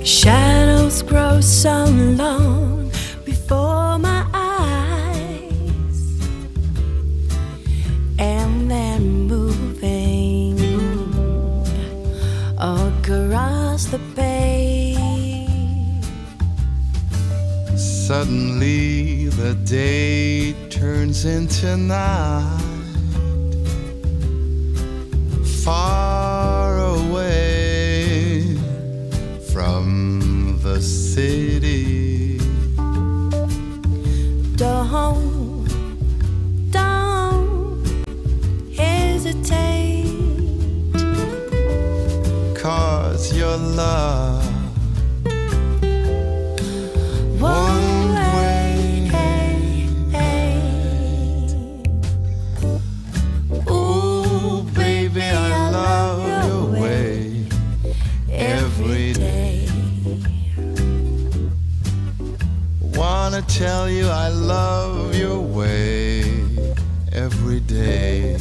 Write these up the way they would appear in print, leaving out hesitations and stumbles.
Shadows grow so long before my eyes, and then moving across the page. Suddenly the day turns into night. Far away from the city. Don't hesitate, 'cause your love won't wait. Ooh, baby, I love your way every day. Wanna tell you I love your way every day.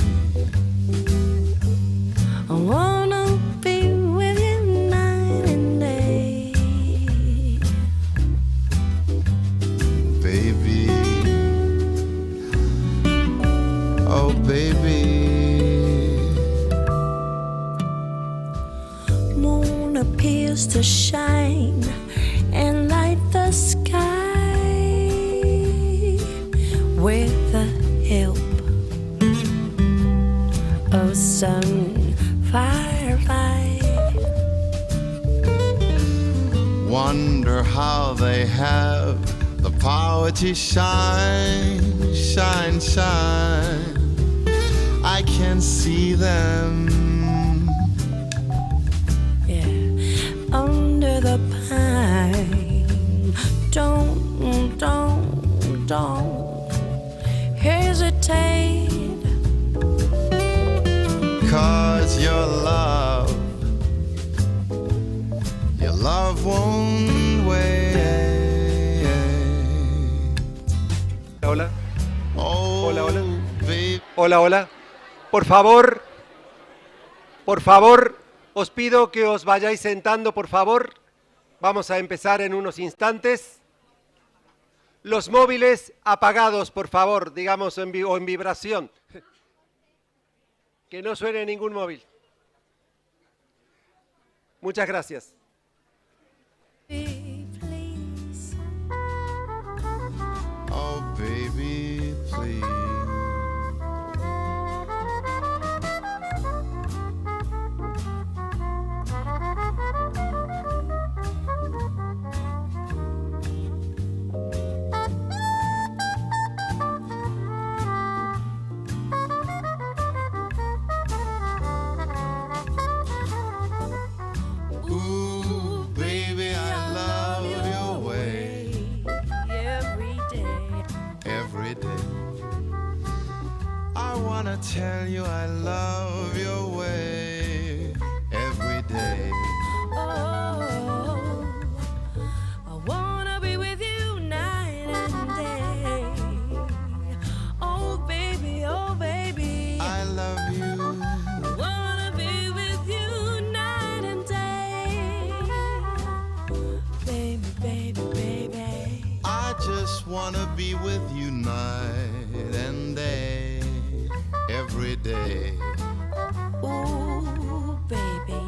I wanna be with you night and day. Baby, oh baby. Moon appears to shine and light the sky with the help of sun firelight. Wonder how they have the power to shine, shine, shine. I can see them. Yeah, under the pine. Don't hesitate, 'Cause your love won't wait. Hola. Oh, Hola, hola. baby. Hola, hola. Por favor, os pido que os vayáis sentando, por favor. Vamos a empezar en unos instantes. Los móviles apagados, por favor, digamos, o en vibración. Que no suene ningún móvil. Muchas gracias. please. Oh, baby, please. Ooh, baby, I love your way every day. I wanna tell you I love your way every day. Oh, I wanna be with you night and day. Oh baby, I love you. I wanna be with you night and day. Baby. I just wanna be with you night and day, every day. Ooh, baby,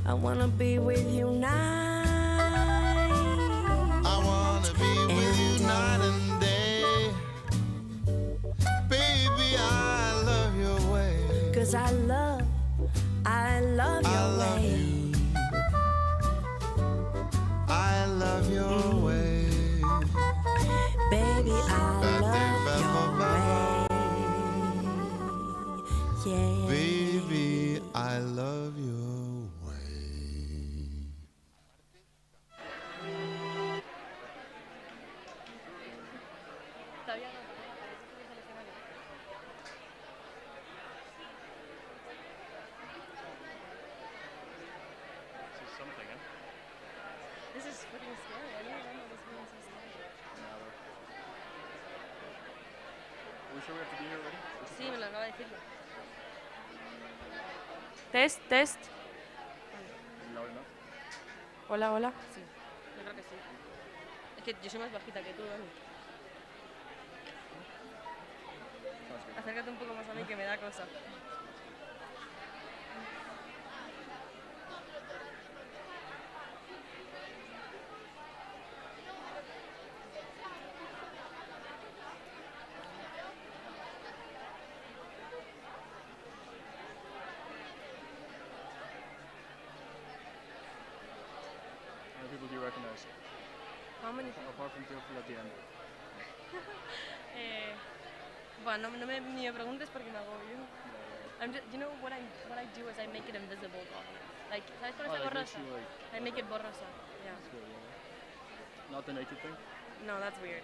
I wanna be with you night. I wanna be with you night and day. Baby, I love your way. 'Cause I love your love way. you. I love your way. Baby, I love your way. Yeah. Baby, I love your way. This is fucking scary. I never remember this being so scary. We sure we have to be here already? Sí, me lo acaba de decirlo. Test. Loud enough? Hola, hola. Sí, yo creo que sí. Es que yo soy más bajita que tú, Dani. Acércate un poco más a mí que me da cosa. How many people do you recognize? How many? Apart from Teofil at the end. Bueno, no me, ni me preguntes porque me agobio. I'm just, you know what I do is I make it invisible. Like, ¿sabes cuando está borrosa? I make it borrosa. Yeah. That's good, yeah. Not the naked thing? No, that's weird.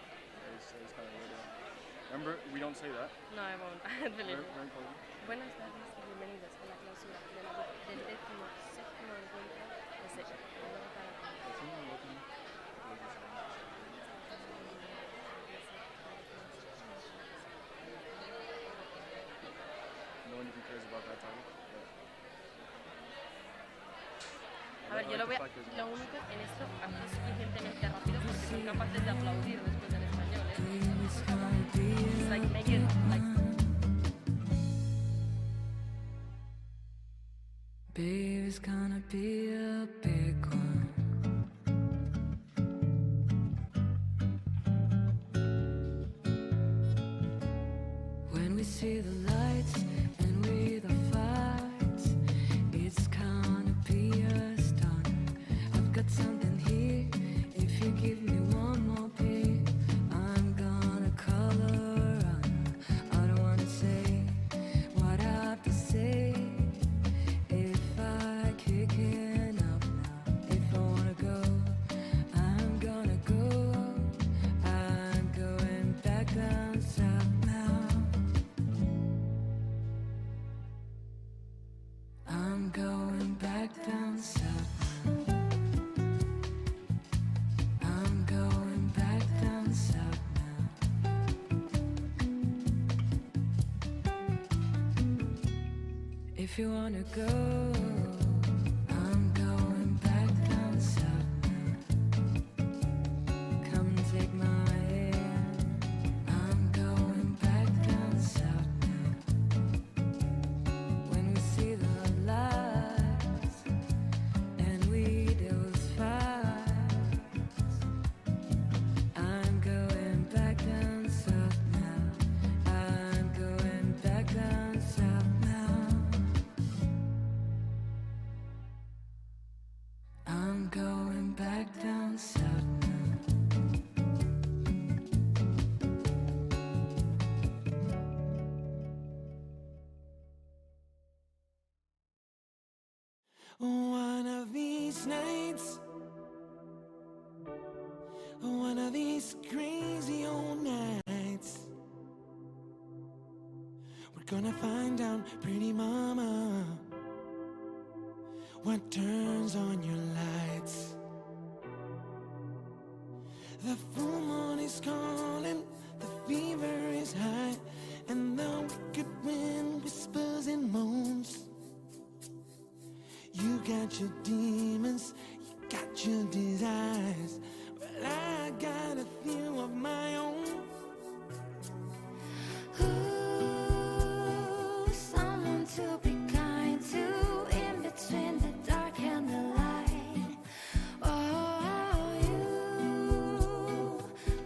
It's kind of weird, yeah. Remember, we don't say that. No, I won't. I believe it. Very important. Buenas tardes y bienvenidos a la clausura del 17º encuentro de SEK. It's in the open. No one even cares about that title. A ver, yo lo voy a... Lo único en esto hacer suficientemente rápido porque son capaces de aplaudir después del español, ¿eh? It's like, make it, like... Baby's gonna be a big one. When we see the lights and we the fights, it's gonna be a stun. I've got something here. If you give me one more beat, I'm gonna color on. I don't wanna say what I have to say. If I kick it up now, if I wanna go, I'm gonna go. I'm going back down south now. I'm going back down south. I'm going back down south now. If you wanna go, I'm going back down south now. Come and take my hand. I'm going back down south now. When we see the lights and we those fights, I'm going back down south now. I'm going back down south now. I'm going back down south now. One of these nights, one of these crazy old nights, we're gonna find out, pretty mama, what turns on your lights. The full moon is calling, the fever is high, and the wicked wind whispers and moans. You got your demons, you got your desires, but I got a few of my own. Ooh, someone to be kind to in between the dark and the light. Oh, you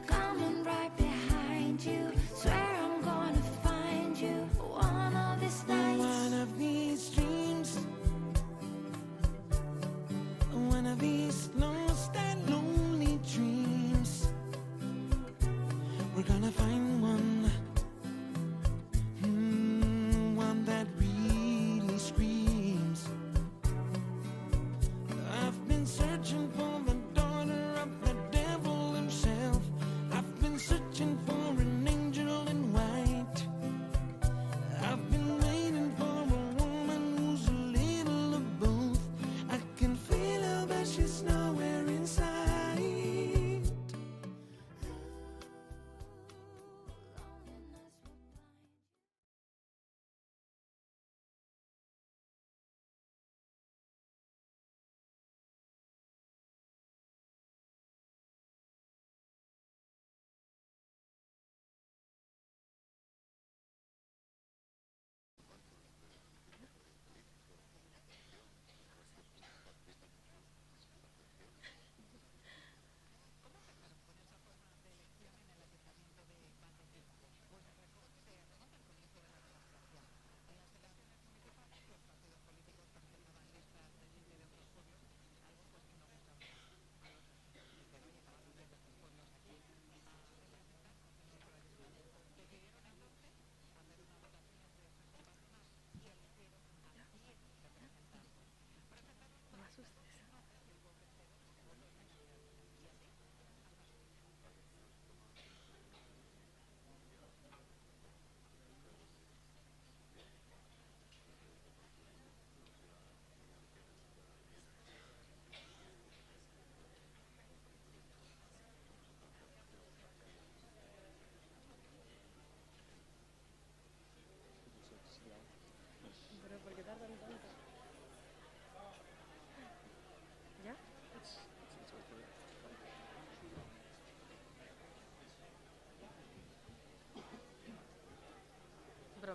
coming right behind you. Swear I'm gonna find you one of these nights. One of these dreams, one of these lost and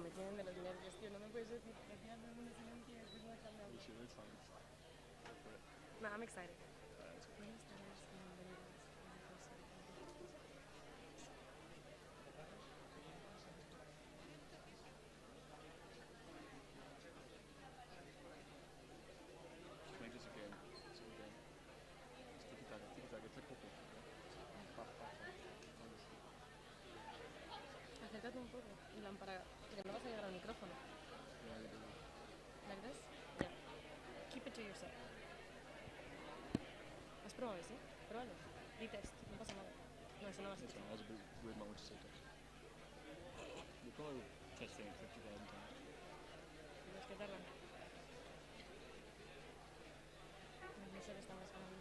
me tienen de los nervios, tío. No me puedes decir, aquí todo el mundo silencio y después no dejarme hablar. No, I'm excited. Buenas tardes y bienvenidos a la clausura. Acércate un poco, en plan para que no vas a llegar al micrófono. Like this? Yeah. Keep it to yourself. ¿Has probado ese? Pruébalo. Di test, no pasa nada. No, eso no vas a hacer. Los que tardan. No sé qué estamos hablando.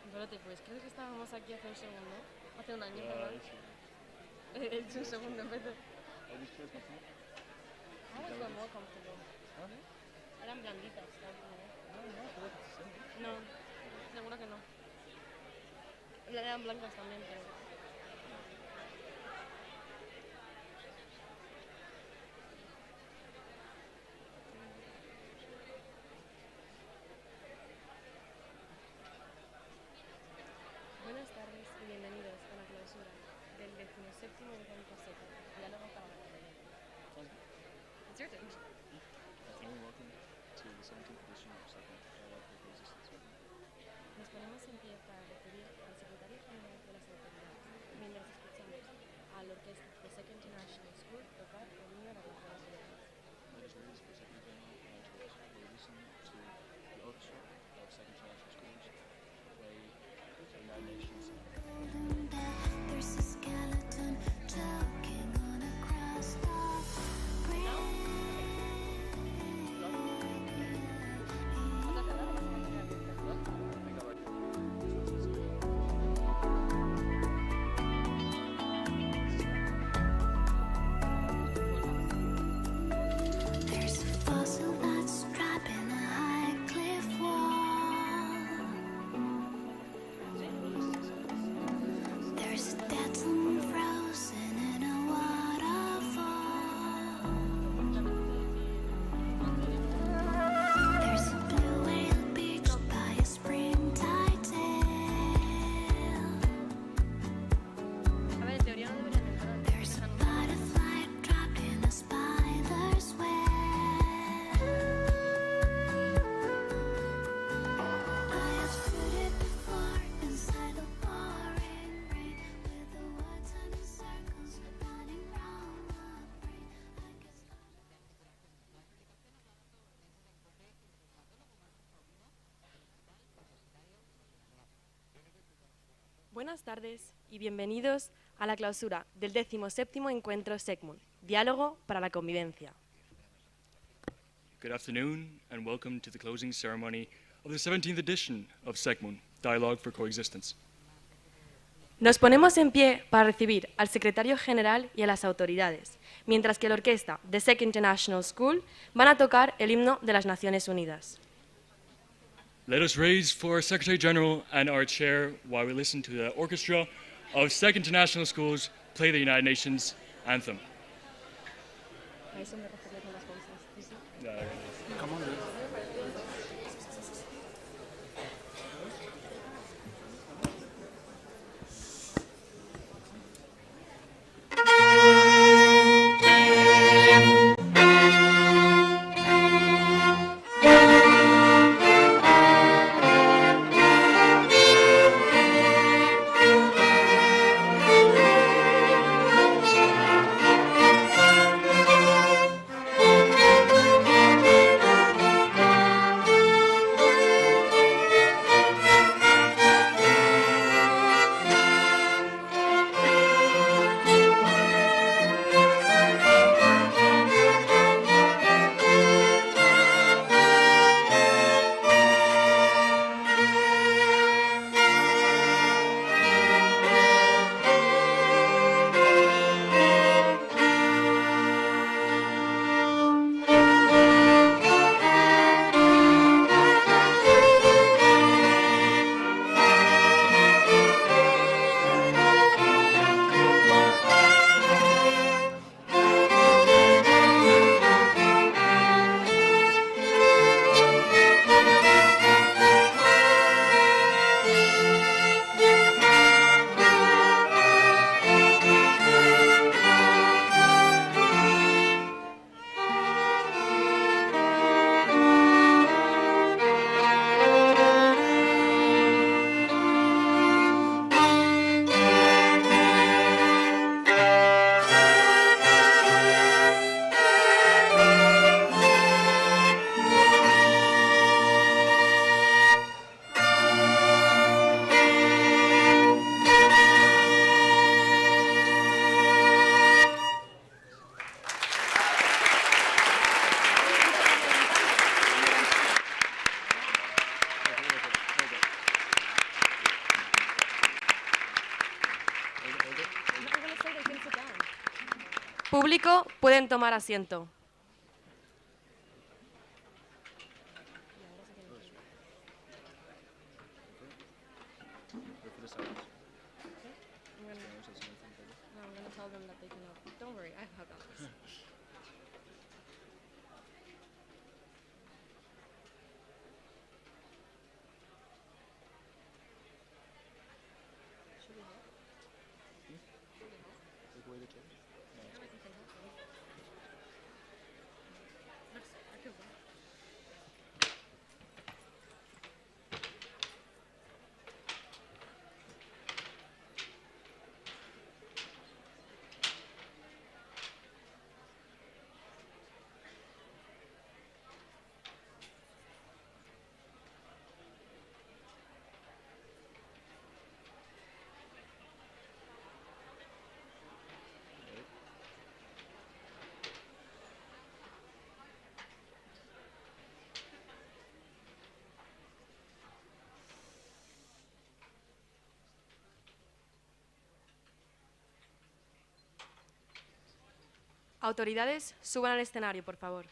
Espérate, pues creo que estábamos aquí hace un segundo. Hace un año, ¿verdad? He hecho un segundo en vez de... I was one more comfortable. Eran blanditas. No, seguro que no. Eran blancas también, pero... Buenas tardes y bienvenidos a la clausura del 17º encuentro SEK, diálogo para la convivencia. It's your turn. Nos ponemos en pie para recibir al secretario general de las autoridades, mientras escuchamos a la orquesta de SEK International School tocar el himno de las Naciones Unidas. There's a skeleton choking on a crust of green. There's a fossil that's trapped in a high cliff wall. There's a dead sun frozen in a waterfall. There's a blue whale beached by a springtide sail. A ver, en teoría no deberían entrar. There's a butterfly trapped in a spider's web. I have stood it before inside the pouring rain, with the words turning circles running round my brain. Buenas tardes y bienvenidos a la clausura del 17º encuentro SEKMUN, diálogo para la convivencia. Good afternoon and welcome to the closing ceremony of the 17th edition of SEKMUN, Dialogue for Coexistence. Nos ponemos en pie para recibir al secretario general y a las autoridades, mientras que la orquesta de SEK International School van a tocar el himno de las Naciones Unidas. Let us raise for our Secretary General and our Chair while we listen to the orchestra of SEK International Schools play the United Nations Anthem. A eso me refería con las bolsas. ¿Sí, sí? Come on, Público, pueden tomar asiento. Autoridades, suban al escenario, por favor.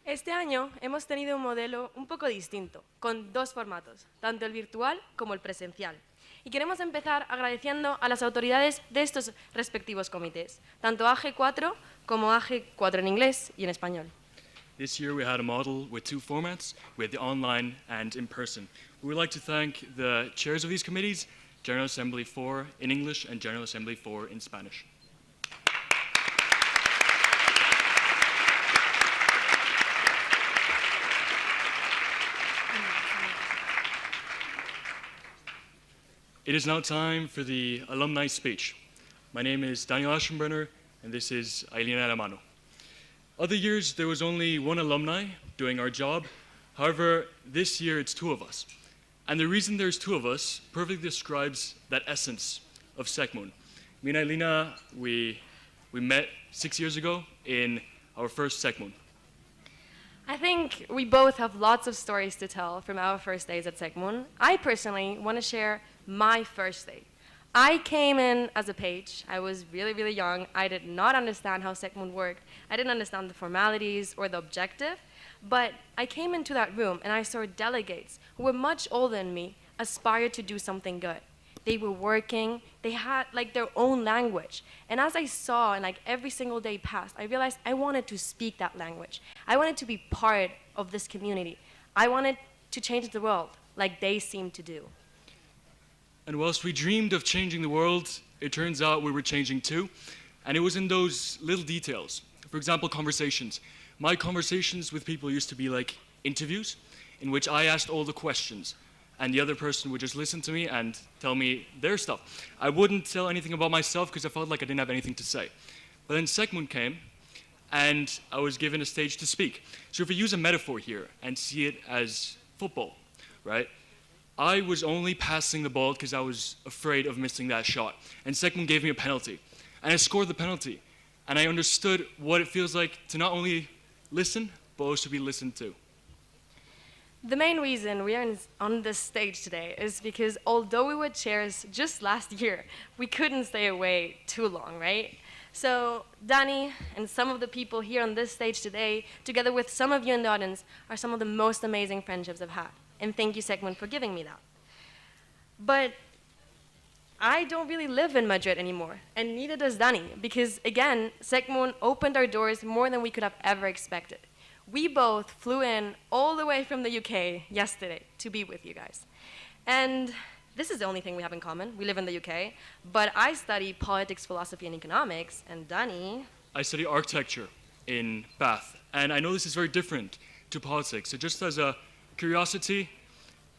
Este año hemos tenido un modelo un poco distinto, con dos formatos, tanto el virtual como el presencial. Y queremos empezar agradeciendo a las autoridades de estos respectivos comités, tanto AG4 como AG4 en inglés y en español. This year we had a model with two formats, with the online and in person. We would like to thank the chairs of these committees, General Assembly 4 in English and General Assembly 4 in Spanish. It is now time for the alumni speech. My name is Daniel Aschenbrenner, and this is Ailina Alamano. Other years, there was only one alumni doing our job. However, this year, it's two of us. And the reason there's two of us perfectly describes that essence of SEKMUN. Me and Ailina, we met 6 years ago in our first SEKMUN. I think we both have lots of stories to tell from our first days at SEKMUN. I personally want to share my first day. I came in as a page. I was really, really young. I did not understand how SEKMUN worked. I didn't understand the formalities or the objective. But I came into that room and I saw delegates who were much older than me aspire to do something good. They were working. They had like their own language. And as I saw and like every single day passed, I realized I wanted to speak that language. I wanted to be part of this community. I wanted to change the world like they seemed to do. And whilst we dreamed of changing the world, it turns out we were changing too. And it was in those little details. For example, conversations. My conversations with people used to be like interviews in which I asked all the questions and the other person would just listen to me and tell me their stuff. I wouldn't tell anything about myself because I felt like I didn't have anything to say. But then SEKMUN came and I was given a stage to speak. So if we use a metaphor here and see it as football, right? I was only passing the ball because I was afraid of missing that shot. And SEKMUN gave me a penalty. And I scored the penalty. And I understood what it feels like to not only listen, but also be listened to. The main reason we are on this stage today is because although we were chairs just last year, we couldn't stay away too long, right? So Danny and some of the people here on this stage today, together with some of you in the audience, are some of the most amazing friendships I've had. And thank you, SEKMUN, for giving me that. But I don't really live in Madrid anymore, and neither does Danny, because again, SEKMUN opened our doors more than we could have ever expected. We both flew in all the way from the UK yesterday to be with you guys. And this is the only thing we have in common. We live in the UK, but I study politics, philosophy, and economics, and Danny... I study architecture in Bath, and I know this is very different to politics. So just as a curiosity,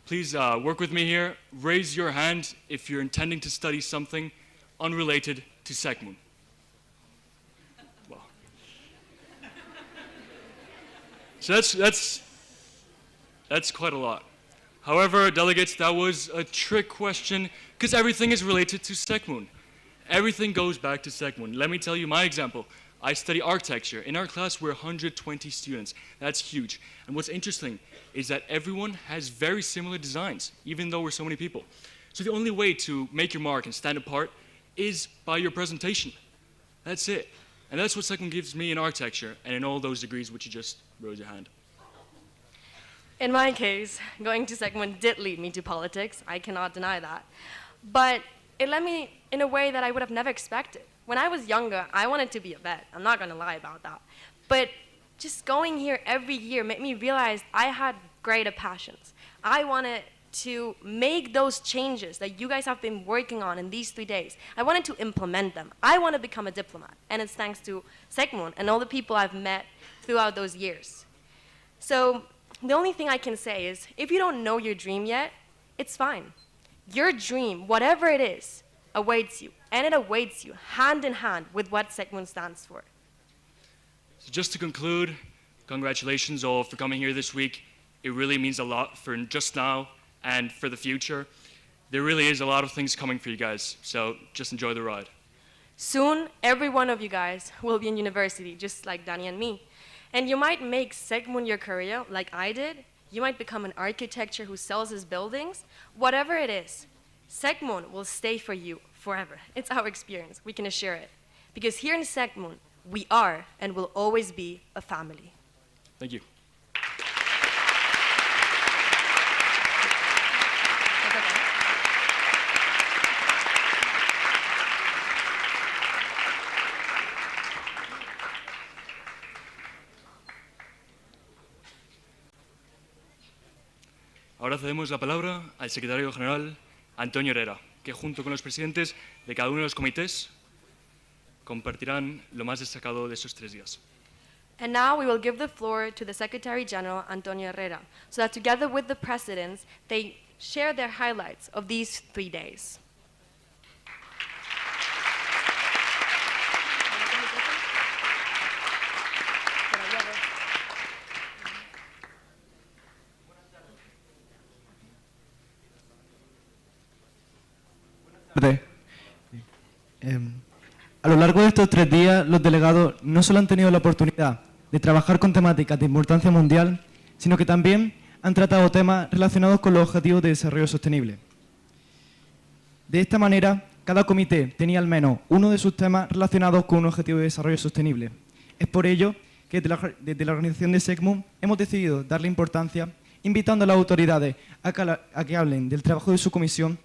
please work with me here. Raise your hand if you're intending to study something unrelated to SEKMUN. Well. So that's quite a lot. However, delegates, that was a trick question because everything is related to SEKMUN. Everything goes back to SEKMUN. Let me tell you my example. I study architecture. In our class, we're 120 students. That's huge. And what's interesting is that everyone has very similar designs, even though we're so many people. So the only way to make your mark and stand apart is by your presentation. That's it. And that's what SEKMUN gives me in architecture and in all those degrees which you just raised your hand. In my case, going to SEKMUN did lead me to politics. I cannot deny that. But it led me in a way that I would have never expected. When I was younger, I wanted to be a vet. I'm not going to lie about that. But just going here every year made me realize I had greater passions. I wanted to make those changes that you guys have been working on in these 3 days. I wanted to implement them. I want to become a diplomat. And it's thanks to SEKMUN and all the people I've met throughout those years. So the only thing I can say is, if you don't know your dream yet, it's fine. Your dream, whatever it is, awaits you. And it awaits you hand in hand with what SEKMUN stands for. So just to conclude, congratulations all for coming here this week. It really means a lot for just now and for the future. There really is a lot of things coming for you guys, so just enjoy the ride. Soon, every one of you guys will be in university, just like Danny and me. And you might make SEKMUN your career, like I did. You might become an architect who sells his buildings. Whatever it is, SEKMUN will stay for you forever. It's our experience, we can assure it. Because here in SEKMUN, we are and will always be a family. Thank you. Ahora cedemos la palabra al secretario general, Antonio Herrera, que junto con los presidentes de cada uno de los comités compartirán lo más destacado de estos 3 días. And now we will give the floor to the Secretary General, Antonio Herrera, so that together with the presidents, they share their highlights of these 3 days. A lo largo de estos 3 días, los delegados no solo han tenido la oportunidad de trabajar con temáticas de importancia mundial, sino que también han tratado temas relacionados con los Objetivos de Desarrollo Sostenible. De esta manera, cada comité tenía al menos uno de sus temas relacionados con un Objetivo de Desarrollo Sostenible. Es por ello que desde la organización de SEKMUN hemos decidido darle importancia, invitando a las autoridades a que hablen del trabajo de su comisión,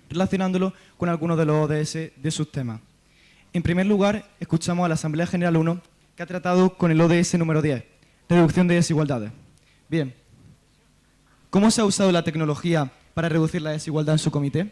relacionándolo con algunos de los ODS de sus temas. En primer lugar, escuchamos a la Asamblea General 1, que ha tratado con el ODS número 10, reducción de desigualdades. Bien, ¿cómo se ha usado la tecnología para reducir la desigualdad en su comité?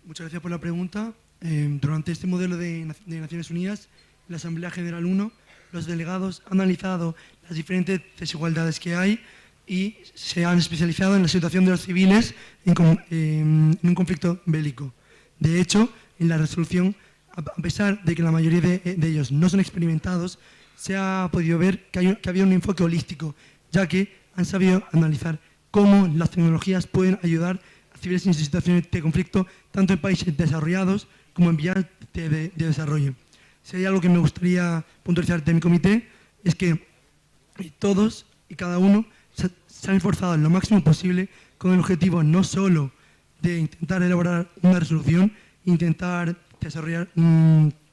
Muchas gracias por la pregunta. Durante este modelo de Naciones Unidas, la Asamblea General 1, los delegados han analizado las diferentes desigualdades que hay y se han especializado en la situación de los civiles en un conflicto bélico. De hecho, en la resolución, a pesar de que la mayoría de ellos no son experimentados, se ha podido ver que había un enfoque holístico, ya que han sabido analizar cómo las tecnologías pueden ayudar a civiles en situaciones de conflicto, tanto en países desarrollados como en vías de desarrollo. Si hay algo que me gustaría puntualizar de mi comité, es que todos y cada uno se han esforzado lo máximo posible con el objetivo no solo de intentar elaborar una resolución, intentar desarrollar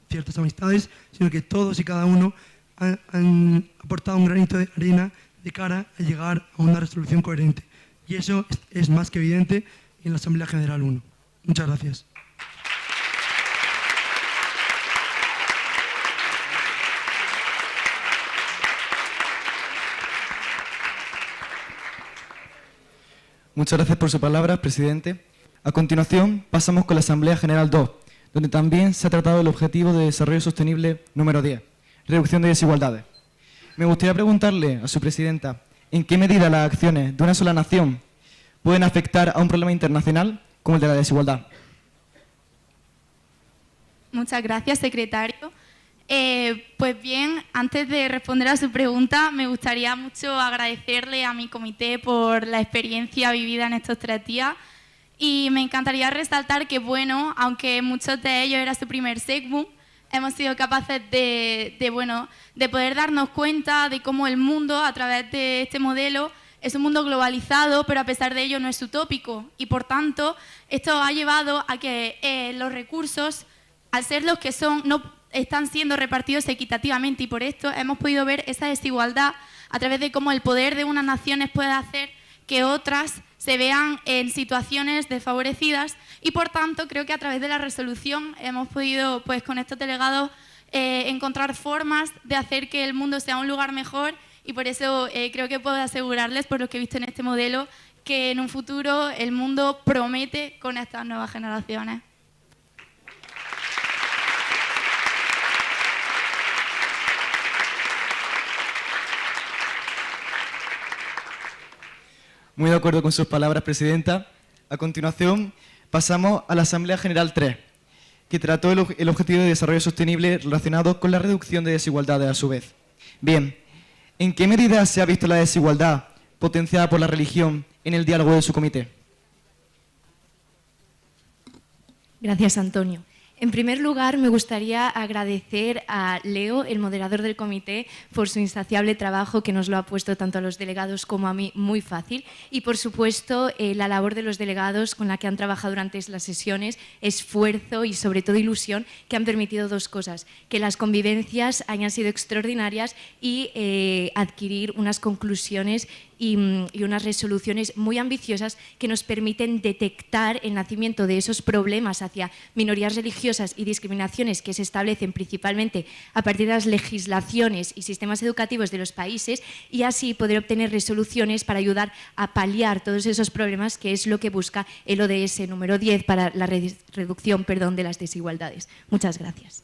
ciertas amistades, sino que todos y cada uno han aportado un granito de arena de cara a llegar a una resolución coherente. Y eso es más que evidente en la Asamblea General 1. Muchas gracias. Muchas gracias por su palabra, presidente. A continuación, pasamos con la Asamblea General 2, donde también se ha tratado el Objetivo de Desarrollo Sostenible número 10, reducción de desigualdades. Me gustaría preguntarle a su presidenta, ¿en qué medida las acciones de una sola nación pueden afectar a un problema internacional como el de la desigualdad? Muchas gracias, secretario. Pues bien, antes de responder a su pregunta, me gustaría mucho agradecerle a mi comité por la experiencia vivida en estos 3 días y me encantaría resaltar que, bueno, aunque muchos de ellos era su primer SEKMUN, hemos sido capaces de poder darnos cuenta de cómo el mundo, a través de este modelo, es un mundo globalizado, pero a pesar de ello no es utópico. Y, por tanto, esto ha llevado a que los recursos, al ser los que son, no están siendo repartidos equitativamente, y por esto hemos podido ver esa desigualdad a través de cómo el poder de unas naciones puede hacer que otras se vean en situaciones desfavorecidas, y por tanto creo que a través de la resolución hemos podido, pues con estos delegados, encontrar formas de hacer que el mundo sea un lugar mejor, y por eso creo que puedo asegurarles, por lo que he visto en este modelo, que en un futuro el mundo promete con estas nuevas generaciones. Muy de acuerdo con sus palabras, presidenta. A continuación, pasamos a la Asamblea General 3, que trató el Objetivo de Desarrollo Sostenible relacionado con la reducción de desigualdades a su vez. Bien, ¿en qué medida se ha visto la desigualdad potenciada por la religión en el diálogo de su comité? Gracias, Antonio. En primer lugar, me gustaría agradecer a Leo, el moderador del comité, por su insaciable trabajo, que nos lo ha puesto tanto a los delegados como a mí muy fácil, y por supuesto la labor de los delegados con la que han trabajado durante las sesiones, esfuerzo y sobre todo ilusión, que han permitido 2 cosas: que las convivencias hayan sido extraordinarias y adquirir unas conclusiones y unas resoluciones muy ambiciosas que nos permiten detectar el nacimiento de esos problemas hacia minorías religiosas y discriminaciones que se establecen principalmente a partir de las legislaciones y sistemas educativos de los países, y así poder obtener resoluciones para ayudar a paliar todos esos problemas, que es lo que busca el ODS número 10 para la reducción de las desigualdades. Muchas gracias.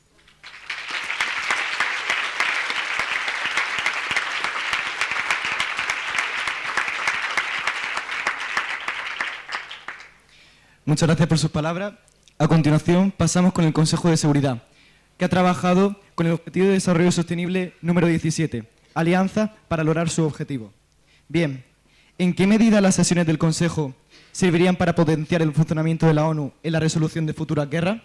Muchas gracias por sus palabras. A continuación, pasamos con el Consejo de Seguridad, que ha trabajado con el Objetivo de Desarrollo Sostenible número 17, Alianza para lograr su objetivo. Bien, ¿en qué medida las sesiones del Consejo servirían para potenciar el funcionamiento de la ONU en la resolución de futuras guerras?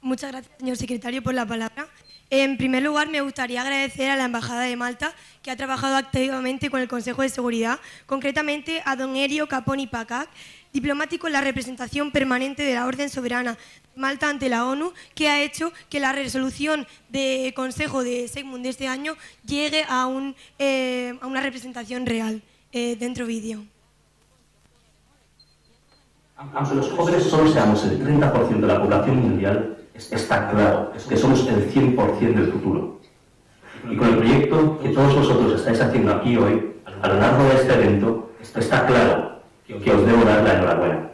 Muchas gracias, señor secretario, por la palabra. En primer lugar, me gustaría agradecer a la Embajada de Malta, que ha trabajado activamente con el Consejo de Seguridad, concretamente a don Erio Caponi Pacac, diplomático en la representación permanente de la Orden Soberana de Malta ante la ONU, que ha hecho que la resolución del Consejo de SEKMUN de este año llegue a una representación real. Dentro vídeo. Aunque los jóvenes solo seamos el 30% de la población mundial, está claro que somos el 100% del futuro. Y con el proyecto que todos vosotros estáis haciendo aquí hoy, a lo largo de este evento, está claro que os debo dar la enhorabuena.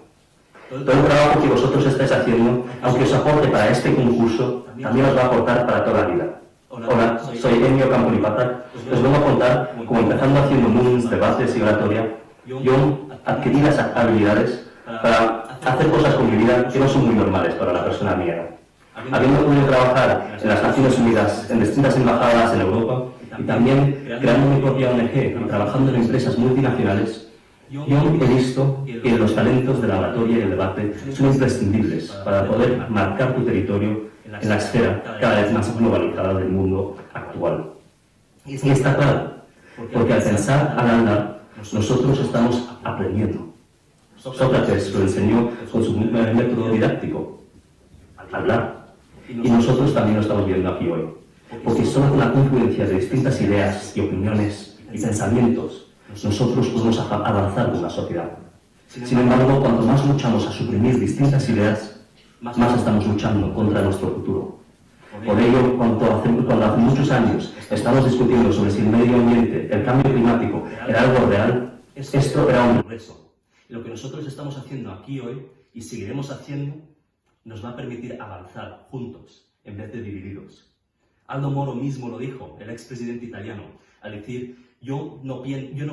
Todo el trabajo que vosotros estáis haciendo, aunque os aporte para este concurso, también os va a aportar para toda la vida. Hola, soy Enio Campolipata. Os vengo a contar cómo, empezando haciendo MUNs, debates y oratoria, yo adquirí las habilidades para hacer cosas con mi vida que no son muy normales para la persona mía. Habiendo podido trabajar en las Naciones Unidas, en distintas embajadas en Europa, y también creando mi propia ONG y trabajando en empresas multinacionales, yo he visto que los talentos de la oratoria y el debate son imprescindibles para poder marcar tu territorio en la esfera cada vez más globalizada del mundo actual. Y está claro, porque al pensar al andar, nosotros estamos aprendiendo. Sócrates lo enseñó con su método didáctico, hablar. Y nosotros también lo estamos viendo aquí hoy. Porque solo con la confluencia de distintas ideas y opiniones y pensamientos, nosotros podemos avanzar en la sociedad. Sin embargo, cuanto más luchamos a suprimir distintas ideas, más estamos luchando contra nuestro futuro. Por ello, cuando hace muchos años estamos discutiendo sobre si el medio ambiente, el cambio climático, era algo real, esto era un progreso. Y lo que nosotros estamos haciendo aquí hoy, y seguiremos haciendo, nos va a permitir avanzar juntos, en vez de divididos. Aldo Moro mismo lo dijo, el expresidente italiano, al decir, yo no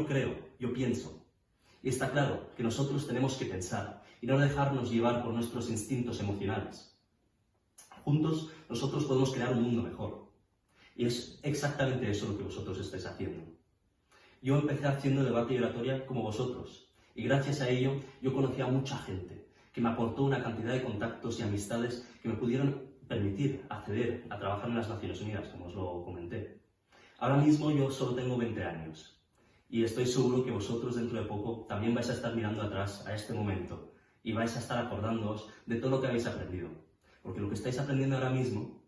creo, yo pienso. Y está claro que nosotros tenemos que pensar y no dejarnos llevar por nuestros instintos emocionales. Juntos, nosotros podemos crear un mundo mejor. Y es exactamente eso lo que vosotros estáis haciendo. Yo empecé haciendo debate y oratoria como vosotros, y gracias a ello yo conocí a mucha gente que me aportó una cantidad de contactos y amistades que me pudieron permitir acceder a trabajar en las Naciones Unidas, como os lo comenté. Ahora mismo yo solo tengo 20 años, y estoy seguro que vosotros dentro de poco también vais a estar mirando atrás a este momento, y vais a estar acordándoos de todo lo que habéis aprendido. Porque lo que estáis aprendiendo ahora mismo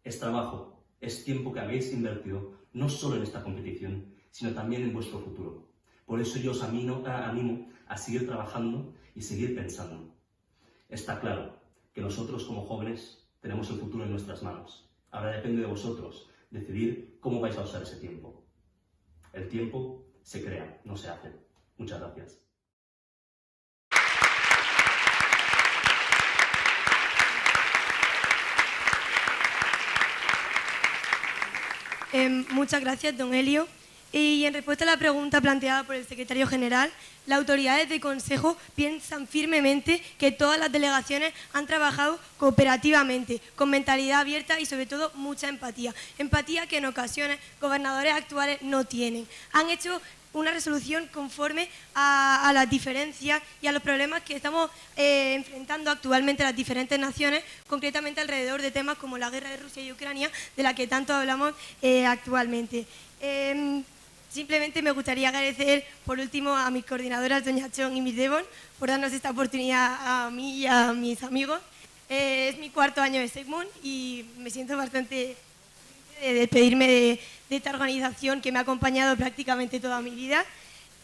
es trabajo, es tiempo que habéis invertido, no solo en esta competición, sino también en vuestro futuro. Por eso yo os animo a seguir trabajando y seguir pensando. Está claro que nosotros como jóvenes tenemos el futuro en nuestras manos. Ahora depende de vosotros decidir cómo vais a usar ese tiempo. El tiempo se crea, no se hace. Muchas gracias. Muchas gracias, don Elio. Y en respuesta a la pregunta planteada por el secretario general, las autoridades de Consejo piensan firmemente que todas las delegaciones han trabajado cooperativamente, con mentalidad abierta y sobre todo mucha empatía. Empatía que en ocasiones gobernadores actuales no tienen. Han hecho una resolución conforme a las diferencias y a los problemas que estamos enfrentando actualmente las diferentes naciones, concretamente alrededor de temas como la guerra de Rusia y Ucrania, de la que tanto hablamos actualmente. Simplemente me gustaría agradecer, por último, a mis coordinadoras, doña Chon y Miss Devon, por darnos esta oportunidad a mí y a mis amigos. Es mi 4º año de SEKMUN y me siento bastante de despedirme de esta organización que me ha acompañado prácticamente toda mi vida.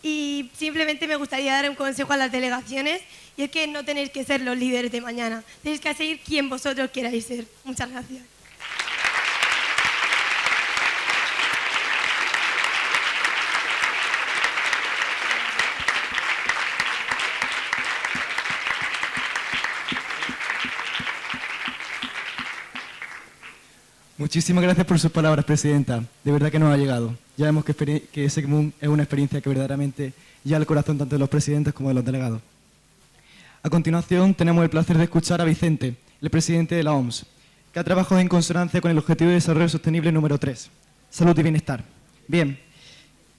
Y simplemente me gustaría dar un consejo a las delegaciones, y es que no tenéis que ser los líderes de mañana, tenéis que seguir quien vosotros queráis ser. Muchas gracias. Muchísimas gracias por sus palabras, Presidenta. De verdad que nos ha llegado. Ya vemos que SEKMUN es una experiencia que verdaderamente llega al corazón tanto de los presidentes como de los delegados. A continuación, tenemos el placer de escuchar a Vicente, el presidente de la OMS, que ha trabajado en consonancia con el Objetivo de Desarrollo Sostenible número 3, Salud y Bienestar. Bien,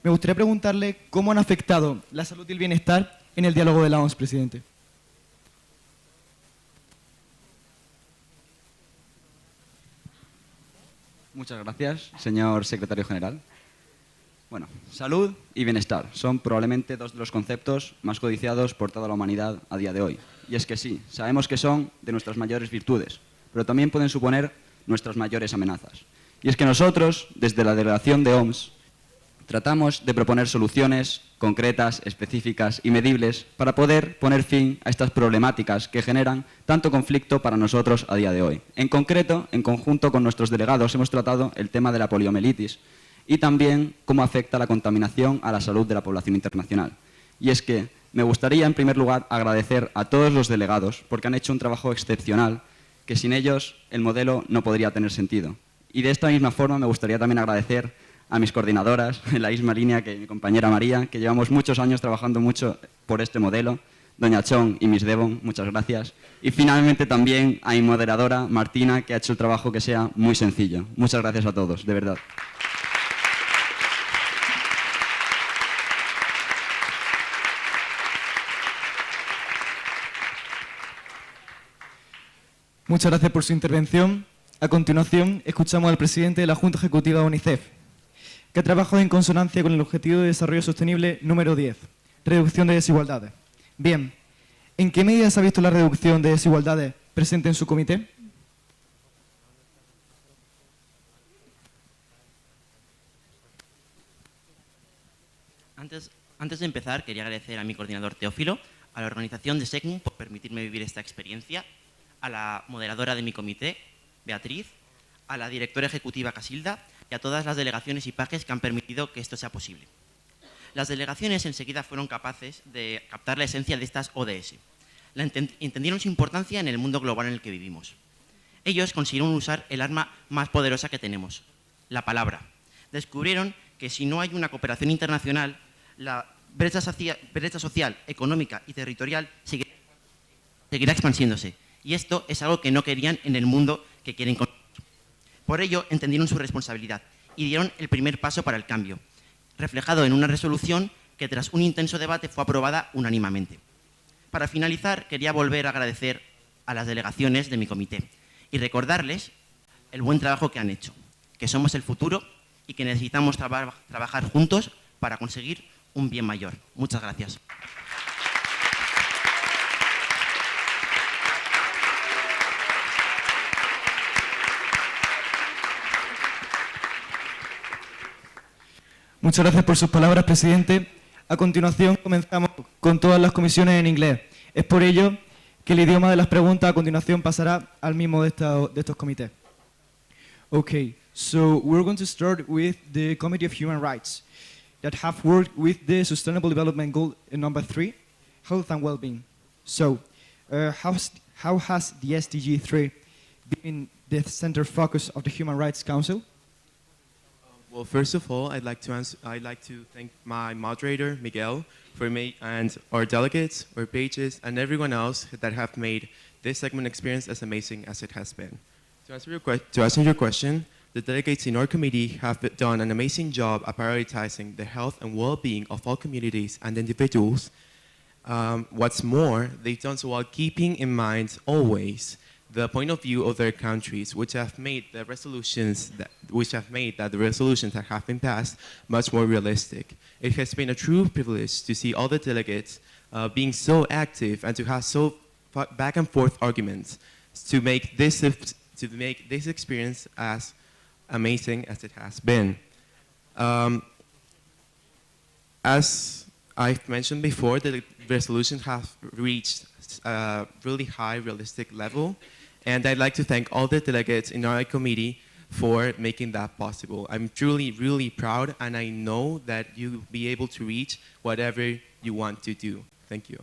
me gustaría preguntarle cómo han afectado la salud y el bienestar en el diálogo de la OMS, Presidente. Muchas gracias, señor secretario general. Bueno, salud y bienestar son probablemente dos de los conceptos más codiciados por toda la humanidad a día de hoy. Y es que sí, sabemos que son de nuestras mayores virtudes, pero también pueden suponer nuestras mayores amenazas. Y es que nosotros, desde la delegación de OMS, tratamos de proponer soluciones concretas, específicas y medibles para poder poner fin a estas problemáticas que generan tanto conflicto para nosotros a día de hoy. En concreto, en conjunto con nuestros delegados, hemos tratado el tema de la poliomielitis y también cómo afecta la contaminación a la salud de la población internacional. Y es que me gustaría, en primer lugar, agradecer a todos los delegados porque han hecho un trabajo excepcional que sin ellos el modelo no podría tener sentido. Y de esta misma forma me gustaría también agradecer a mis coordinadoras, en la misma línea que mi compañera María, que llevamos muchos años trabajando mucho por este modelo, doña Chon y Miss Devon, muchas gracias. Y finalmente también a mi moderadora, Martina, que ha hecho el trabajo que sea muy sencillo. Muchas gracias a todos, de verdad. Muchas gracias por su intervención. A continuación, escuchamos al presidente de la Junta Ejecutiva de UNICEF, que ha trabajado en consonancia con el Objetivo de Desarrollo Sostenible número 10, reducción de desigualdades. Bien, ¿en qué medida se ha visto la reducción de desigualdades presente en su comité? Antes de empezar, quería agradecer a mi coordinador Teófilo, a la organización de SEKMUN por permitirme vivir esta experiencia, a la moderadora de mi comité, Beatriz, a la directora ejecutiva Casilda y a todas las delegaciones y pajes que han permitido que esto sea posible. Las delegaciones enseguida fueron capaces de captar la esencia de estas ODS. Entendieron su importancia en el mundo global en el que vivimos. Ellos consiguieron usar el arma más poderosa que tenemos, la palabra. Descubrieron que si no hay una cooperación internacional, la brecha social, económica y territorial seguirá expandiéndose. Y esto es algo que no querían en el mundo que quieren construir. Por ello, entendieron su responsabilidad y dieron el primer paso para el cambio, reflejado en una resolución que tras un intenso debate fue aprobada unánimemente. Para finalizar, quería volver a agradecer a las delegaciones de mi comité y recordarles el buen trabajo que han hecho, que somos el futuro y que necesitamos trabajar juntos para conseguir un bien mayor. Muchas gracias. Muchas gracias por sus palabras, presidente. A continuación comenzamos con todas las comisiones en inglés. Es por ello que el idioma de las preguntas a continuación pasará al mismo de estos comités. Okay, so we're going to start with the Committee of Human Rights that have worked with the Sustainable Development Goal number 3, health and well-being. So, how has the SDG 3 been the center focus of the Human Rights Council? Well, first of all, I'd like to thank my moderator, Miguel, and our delegates, our pages, and everyone else that have made this segment experience as amazing as it has been. To answer your question, the delegates in our committee have done an amazing job at prioritizing the health and well-being of all communities and individuals. What's more, they've done so while keeping in mind always the point of view of their countries, which have made the resolutions that have been passed much more realistic. It has been a true privilege to see all the delegates being so active and to have so back and forth arguments to make this experience as amazing as it has been. As I've mentioned before, the resolutions have reached a really high realistic level, and I'd like to thank all the delegates in our committee for making that possible. I'm truly, really proud, and I know that you'll be able to reach whatever you want to do. Thank you.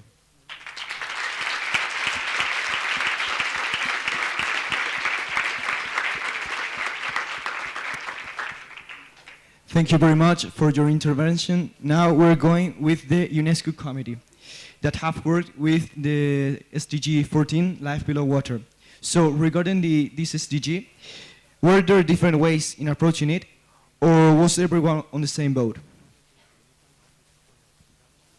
Thank you very much for your intervention. Now we're going with the UNESCO committee that have worked with the SDG 14, Life Below Water. So regarding this SDG, were there different ways in approaching it, or was everyone on the same boat?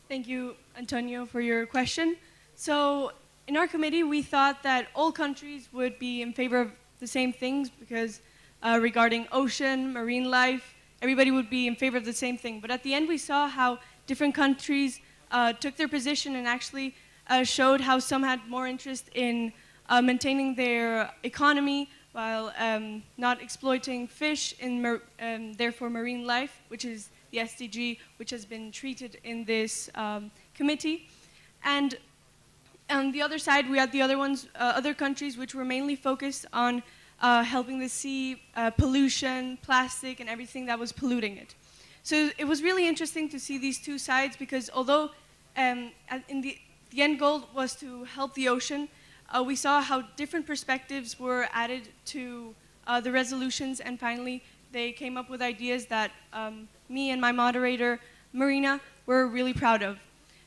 Thank you, Antonio, for your question. So in our committee, we thought that all countries would be in favor of the same things because regarding ocean, marine life, everybody would be in favor of the same thing. But at the end, we saw how different countries took their position and actually showed how some had more interest in maintaining their economy while not exploiting fish and therefore marine life, which is the SDG, which has been treated in this committee. And on the other side, we had the other countries which were mainly focused on helping the sea, pollution, plastic, and everything that was polluting it. So it was really interesting to see these two sides because although the end goal was to help the ocean, we saw how different perspectives were added to the resolutions, and finally they came up with ideas that me and my moderator, Marina, were really proud of.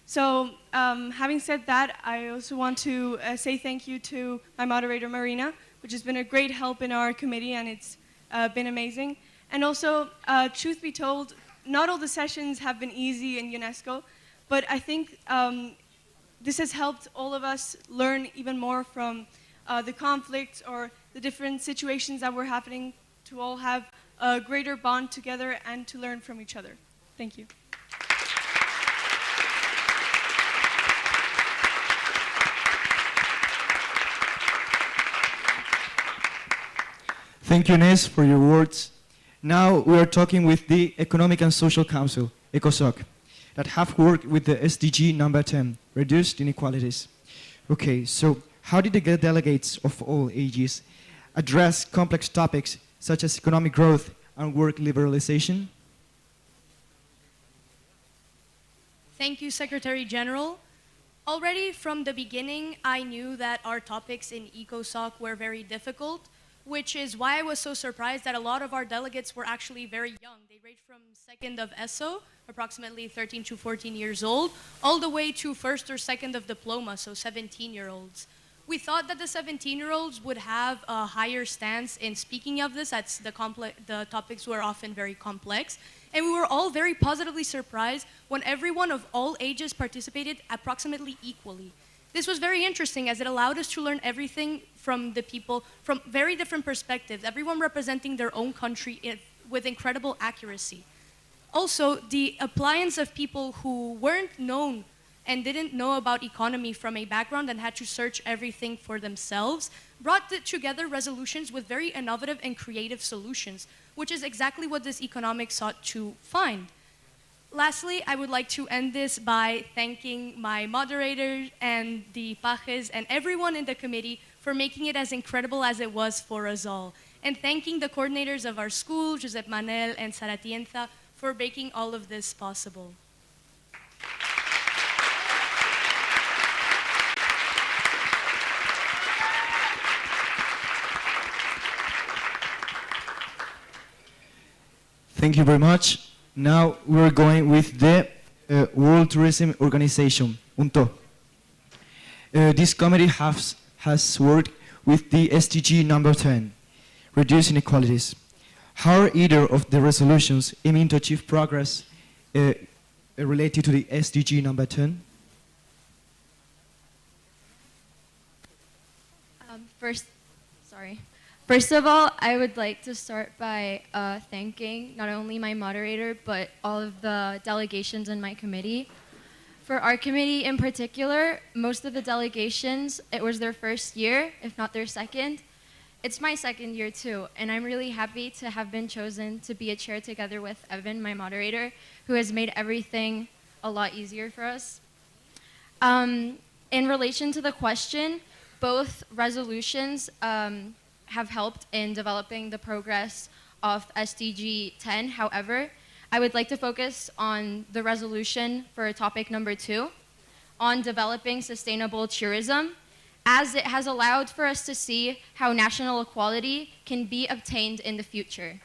So having said that, I also want to say thank you to my moderator, Marina, which has been a great help in our committee, and it's been amazing. And also, truth be told, not all the sessions have been easy in UNESCO, but I think this has helped all of us learn even more from the conflicts or the different situations that were happening to all have a greater bond together and to learn from each other. Thank you. Thank you, Inés, for your words. Now we are talking with the Economic and Social Council, ECOSOC, that have worked with the SDG number 10, Reduced Inequalities. Okay, so how did the delegates of all ages address complex topics such as economic growth and work liberalization? Thank you, Secretary General. Already from the beginning, I knew that our topics in ECOSOC were very difficult, which is why I was so surprised that a lot of our delegates were actually very young. They ranged from second of ESO, approximately 13 to 14 years old, all the way to first or second of diploma, so 17-year-olds. We thought that the 17-year-olds would have a higher stance in speaking of this, as the topics were often very complex. And we were all very positively surprised when everyone of all ages participated approximately equally. This was very interesting as it allowed us to learn everything from the people from very different perspectives, everyone representing their own country with incredible accuracy. Also, the appliance of people who weren't known and didn't know about economy from a background and had to search everything for themselves, brought together resolutions with very innovative and creative solutions, which is exactly what this economics sought to find. Lastly, I would like to end this by thanking my moderators and the pajes and everyone in the committee for making it as incredible as it was for us all. And thanking the coordinators of our school, Josep Manel and Saratienza, for making all of this possible. Thank you very much. Now we're going with the World Tourism Organization, UNTO. This committee has worked with the SDG number 10, reduce inequalities. How are either of the resolutions aiming to achieve progress related to the SDG number 10? First of all, I would like to start by thanking not only my moderator, but all of the delegations in my committee. For our committee in particular, most of the delegations, it was their first year, if not their second. It's my second year too, and I'm really happy to have been chosen to be a chair together with Evan, my moderator, who has made everything a lot easier for us. In relation to the question, both resolutions have helped in developing the progress of SDG 10. However, I would like to focus on the resolution for topic number 2, on developing sustainable tourism, as it has allowed for us to see how national equality can be obtained in the future.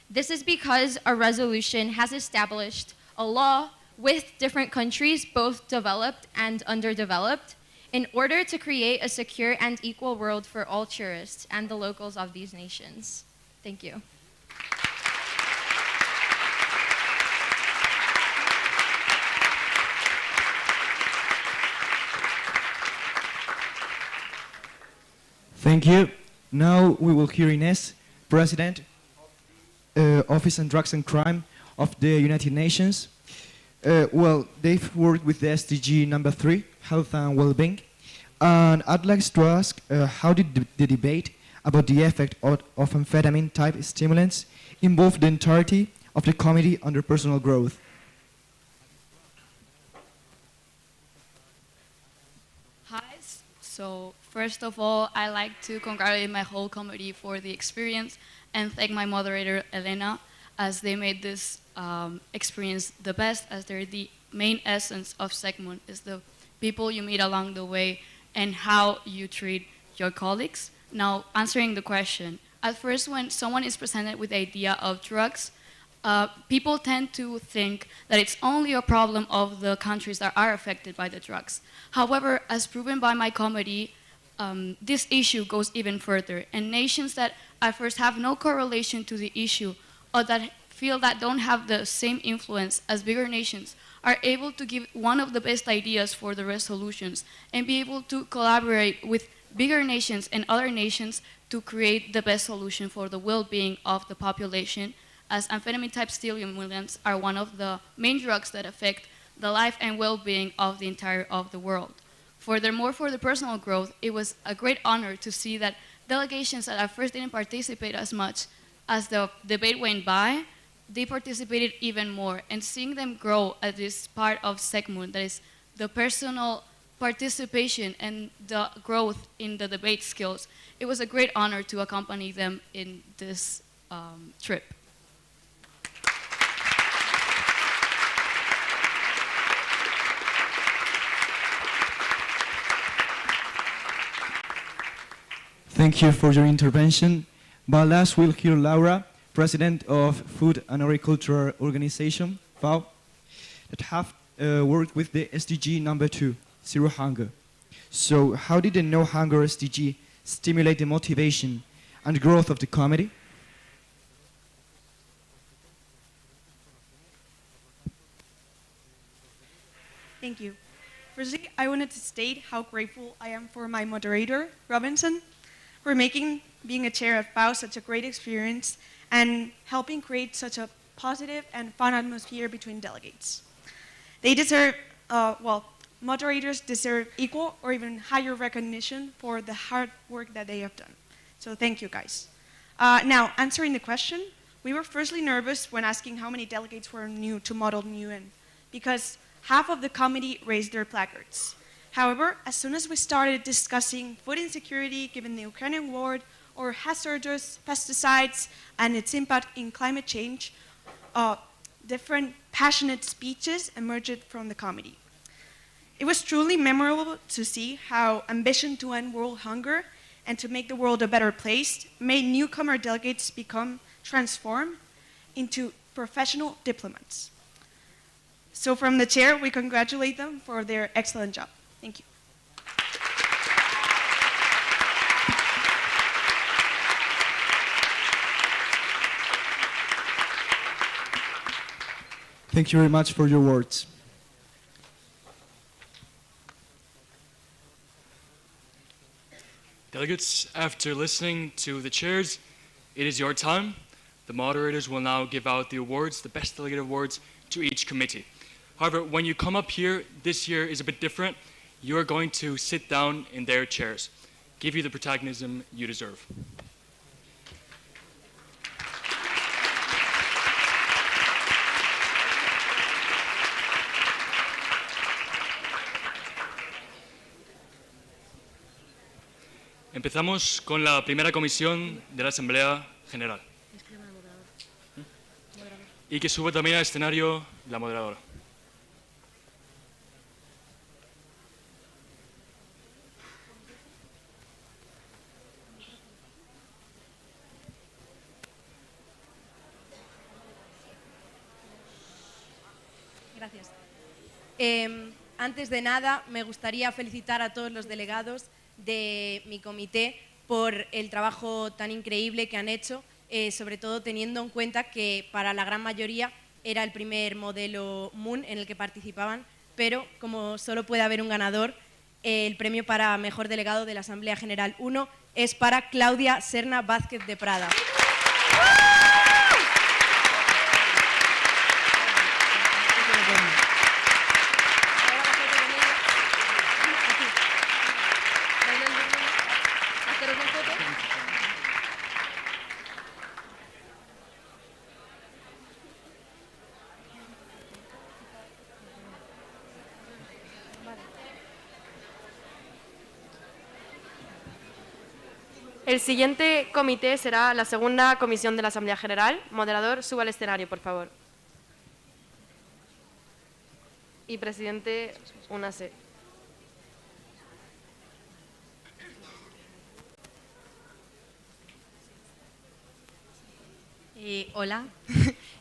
This is because our resolution has established a law with different countries, both developed and underdeveloped, in order to create a secure and equal world for all tourists and the locals of these nations. Thank you. Thank you. Now we will hear Ines, President, Office on Drugs and Crime of the United Nations. Well, they've worked with the SDG number 3, health and well-being. And I'd like to ask, how did the debate about the effect of amphetamine-type stimulants involve the entirety of the Committee on Personal Growth? Hi. So first of all, I'd like to congratulate my whole committee for the experience and thank my moderator, Elena, as they made this experience the best, as they're the main essence of SEKMUN, is the people you meet along the way and how you treat your colleagues. Now, answering the question, at first when someone is presented with the idea of drugs, people tend to think that it's only a problem of the countries that are affected by the drugs. However, as proven by my committee, this issue goes even further, and nations that at first have no correlation to the issue or that feel that don't have the same influence as bigger nations are able to give one of the best ideas for the resolutions and be able to collaborate with bigger nations and other nations to create the best solution for the well-being of the population, as amphetamine-type stimulants are one of the main drugs that affect the life and well-being of the entire of the world. Furthermore, for the personal growth, it was a great honor to see that delegations that at first didn't participate as much as the debate went by, they participated even more, and seeing them grow at this part of SEKMUN, that is the personal participation and the growth in the debate skills, it was a great honor to accompany them in this trip. Thank you for your intervention. But last we'll hear Laura, President of Food and Agriculture Organization, FAO, that have worked with the SDG number 2, Zero Hunger. So how did the No Hunger SDG stimulate the motivation and growth of the committee? Thank you. Firstly, I wanted to state how grateful I am for my moderator, Robinson, for making being a chair at FAO such a great experience and helping create such a positive and fun atmosphere between delegates. They deserve, moderators deserve equal or even higher recognition for the hard work that they have done. So thank you, guys. Now, answering the question, we were firstly nervous when asking how many delegates were new to Model UN, because half of the committee raised their placards. However, as soon as we started discussing food insecurity given the Ukrainian war or hazardous pesticides and its impact in climate change, different passionate speeches emerged from the committee. It was truly memorable to see how ambition to end world hunger and to make the world a better place made newcomer delegates become transformed into professional diplomats. So from the chair, we congratulate them for their excellent job. Thank you. Thank you very much for your words. Delegates, after listening to the chairs, it is your time. The moderators will now give out the awards, the best delegate awards, to each committee. However, when you come up here, this year is a bit different. You are going to sit down in their chairs. Give you the protagonism you deserve. Empezamos con la primera comisión de la Asamblea General. Y que sube también al escenario la moderadora. Gracias. Antes de nada, me gustaría felicitar a todos los delegados de mi comité por el trabajo tan increíble que han hecho, sobre todo teniendo en cuenta que para la gran mayoría era el primer modelo MUN en el que participaban, pero como solo puede haber un ganador, el premio para mejor delegado de la Asamblea General 1 es para Claudia Serna Vázquez de Prada. El siguiente comité será la segunda comisión de la Asamblea General. Moderador, suba al escenario, por favor. Y presidente, únase. Hola.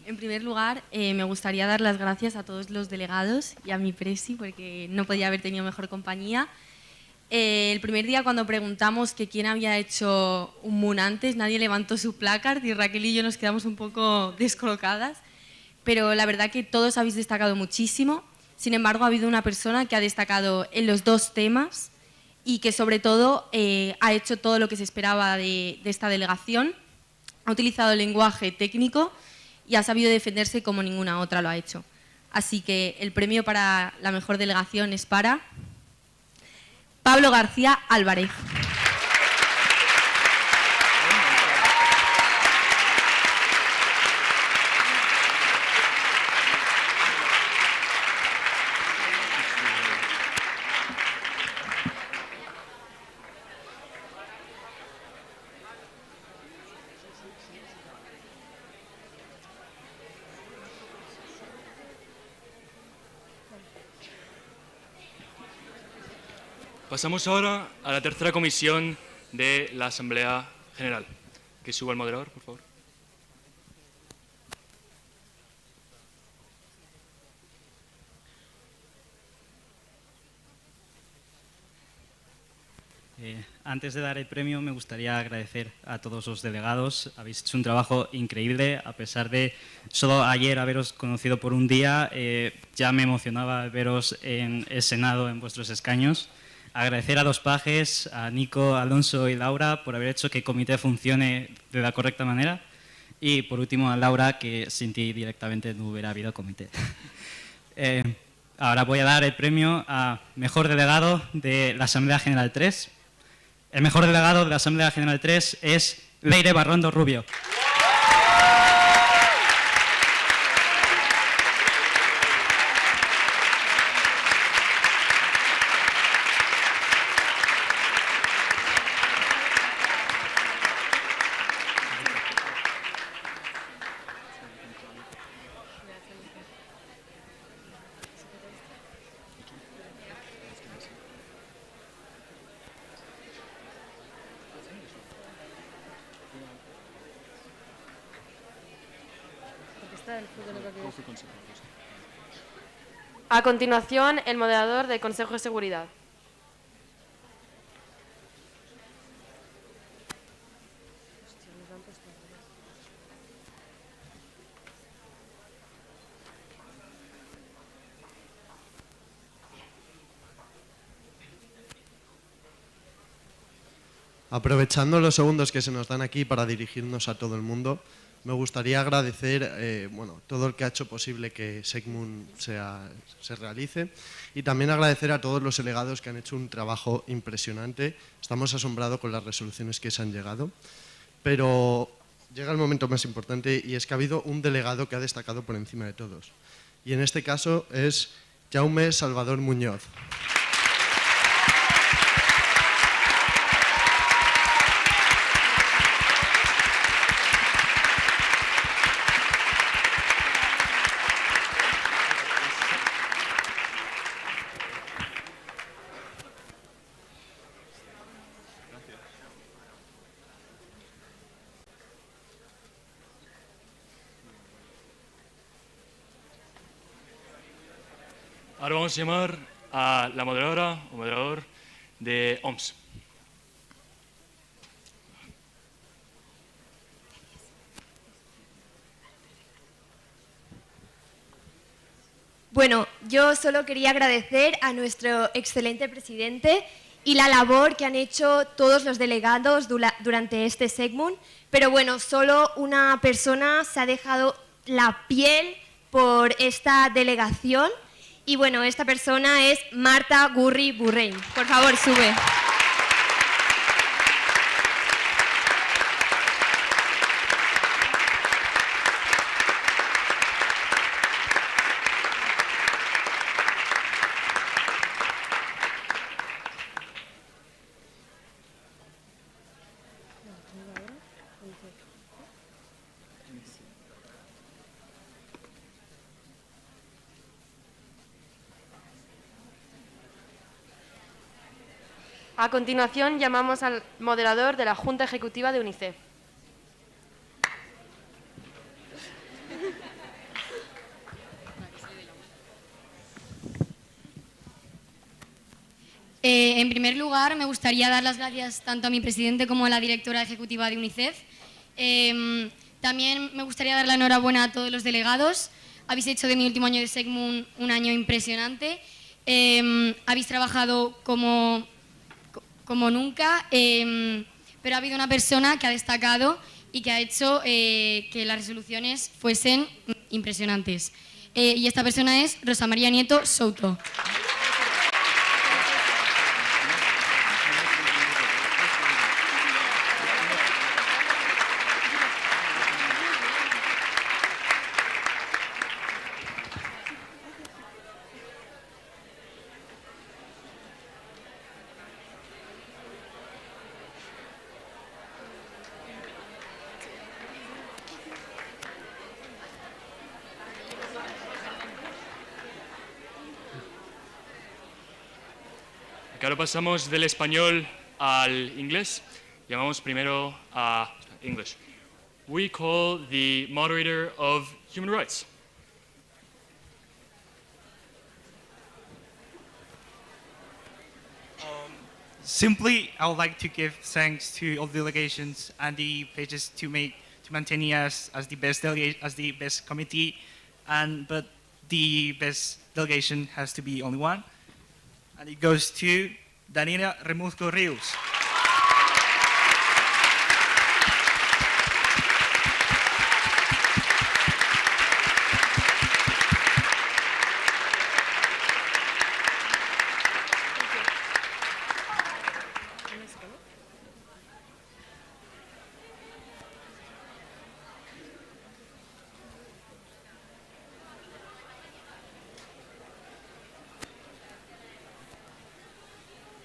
En primer lugar, me gustaría dar las gracias a todos los delegados y a mi presi, porque no podía haber tenido mejor compañía. El primer día, cuando preguntamos que quién había hecho un MUN antes, nadie levantó su placard y Raquel y yo nos quedamos un poco descolocadas, pero la verdad que todos habéis destacado muchísimo. Sin embargo, ha habido una persona que ha destacado en los dos temas y que sobre todo ha hecho todo lo que se esperaba de esta delegación. Ha utilizado el lenguaje técnico y ha sabido defenderse como ninguna otra lo ha hecho. Así que el premio para la mejor delegación es para Pablo García Álvarez. Pasamos ahora a la tercera comisión de la Asamblea General. Que suba el moderador, por favor. Antes de dar el premio, me gustaría agradecer a todos los delegados. Habéis hecho un trabajo increíble, a pesar de solo ayer haberos conocido por un día, ya me emocionaba veros en el Senado, en vuestros escaños. Agradecer a los pajes, a Nico, Alonso y Laura, por haber hecho que el comité funcione de la correcta manera. Y por último a Laura, que sin ti directamente no hubiera habido comité. Ahora voy a dar el premio a Mejor Delegado de la Asamblea General 3. El mejor delegado de la Asamblea General 3 es Leire Barrondo Rubio. A continuación, el moderador del Consejo de Seguridad. Aprovechando los segundos que se nos dan aquí para dirigirnos a todo el mundo, me gustaría agradecer todo el que ha hecho posible que SEKMUN se realice y también agradecer a todos los delegados que han hecho un trabajo impresionante. Estamos asombrados con las resoluciones que se han llegado, pero llega el momento más importante y es que ha habido un delegado que ha destacado por encima de todos. Y en este caso es Jaume Salvador Muñoz. Ahora vamos a llamar a la moderadora o moderador de OMS. Bueno, yo solo quería agradecer a nuestro excelente presidente y la labor que han hecho todos los delegados durante este SEKMUN, pero bueno, solo una persona se ha dejado la piel por esta delegación. Y bueno, esta persona es Marta Gurri Burrein. Por favor, sube. A continuación, llamamos al moderador de la Junta Ejecutiva de UNICEF. En primer lugar, me gustaría dar las gracias tanto a mi presidente como a la directora ejecutiva de UNICEF. También me gustaría dar la enhorabuena a todos los delegados. Habéis hecho de mi último año de SEKMUN un año impresionante. Habéis trabajado como nunca, pero ha habido una persona que ha destacado y que ha hecho que las resoluciones fuesen impresionantes. Y esta persona es Rosa María Nieto Souto. Que ahora pasamos del español al inglés. Llamamos primero a English. We call the moderator of human rights. Simply, I would like to give thanks to all the delegations and the pages to maintain us as the best delegate, as the best committee, but the best delegation has to be only one, and it goes to Daniela Remuzco Rios.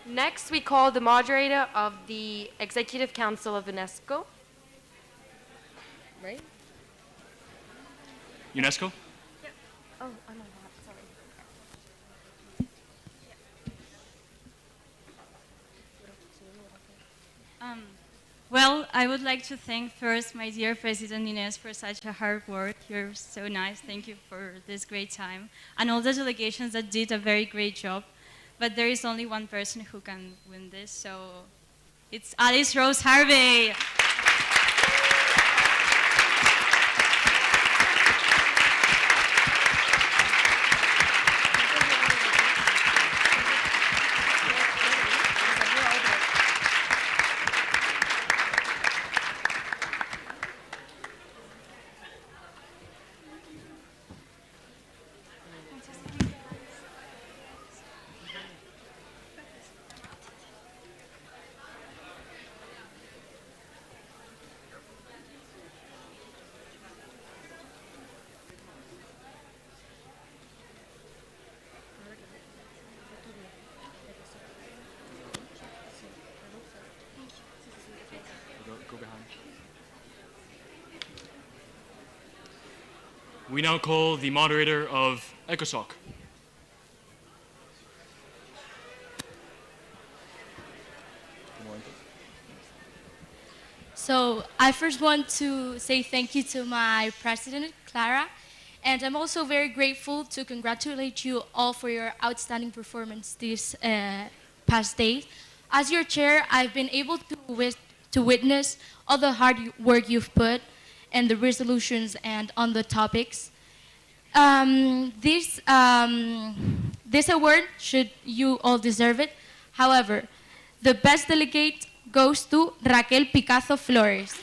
Next, we call the moderator of the Executive Council of UNESCO. Right? UNESCO? Yep. Oh, I'm on that, sorry. Well, I would like to thank first my dear President Inés for such a hard work. You're so nice. Thank you for this great time. And all the delegations that did a very great job. But there is only one person who can win this, so it's Alice Rose Harvey. Go behind. We now call the moderator of ECOSOC. So I first want to say thank you to my president, Clara, and I'm also very grateful to congratulate you all for your outstanding performance these past days. As your chair, I've been able to witness all the hard work you've put and the resolutions and on the topics. This award, should you all deserve it. However, the best delegate goes to Raquel Picazo Flores.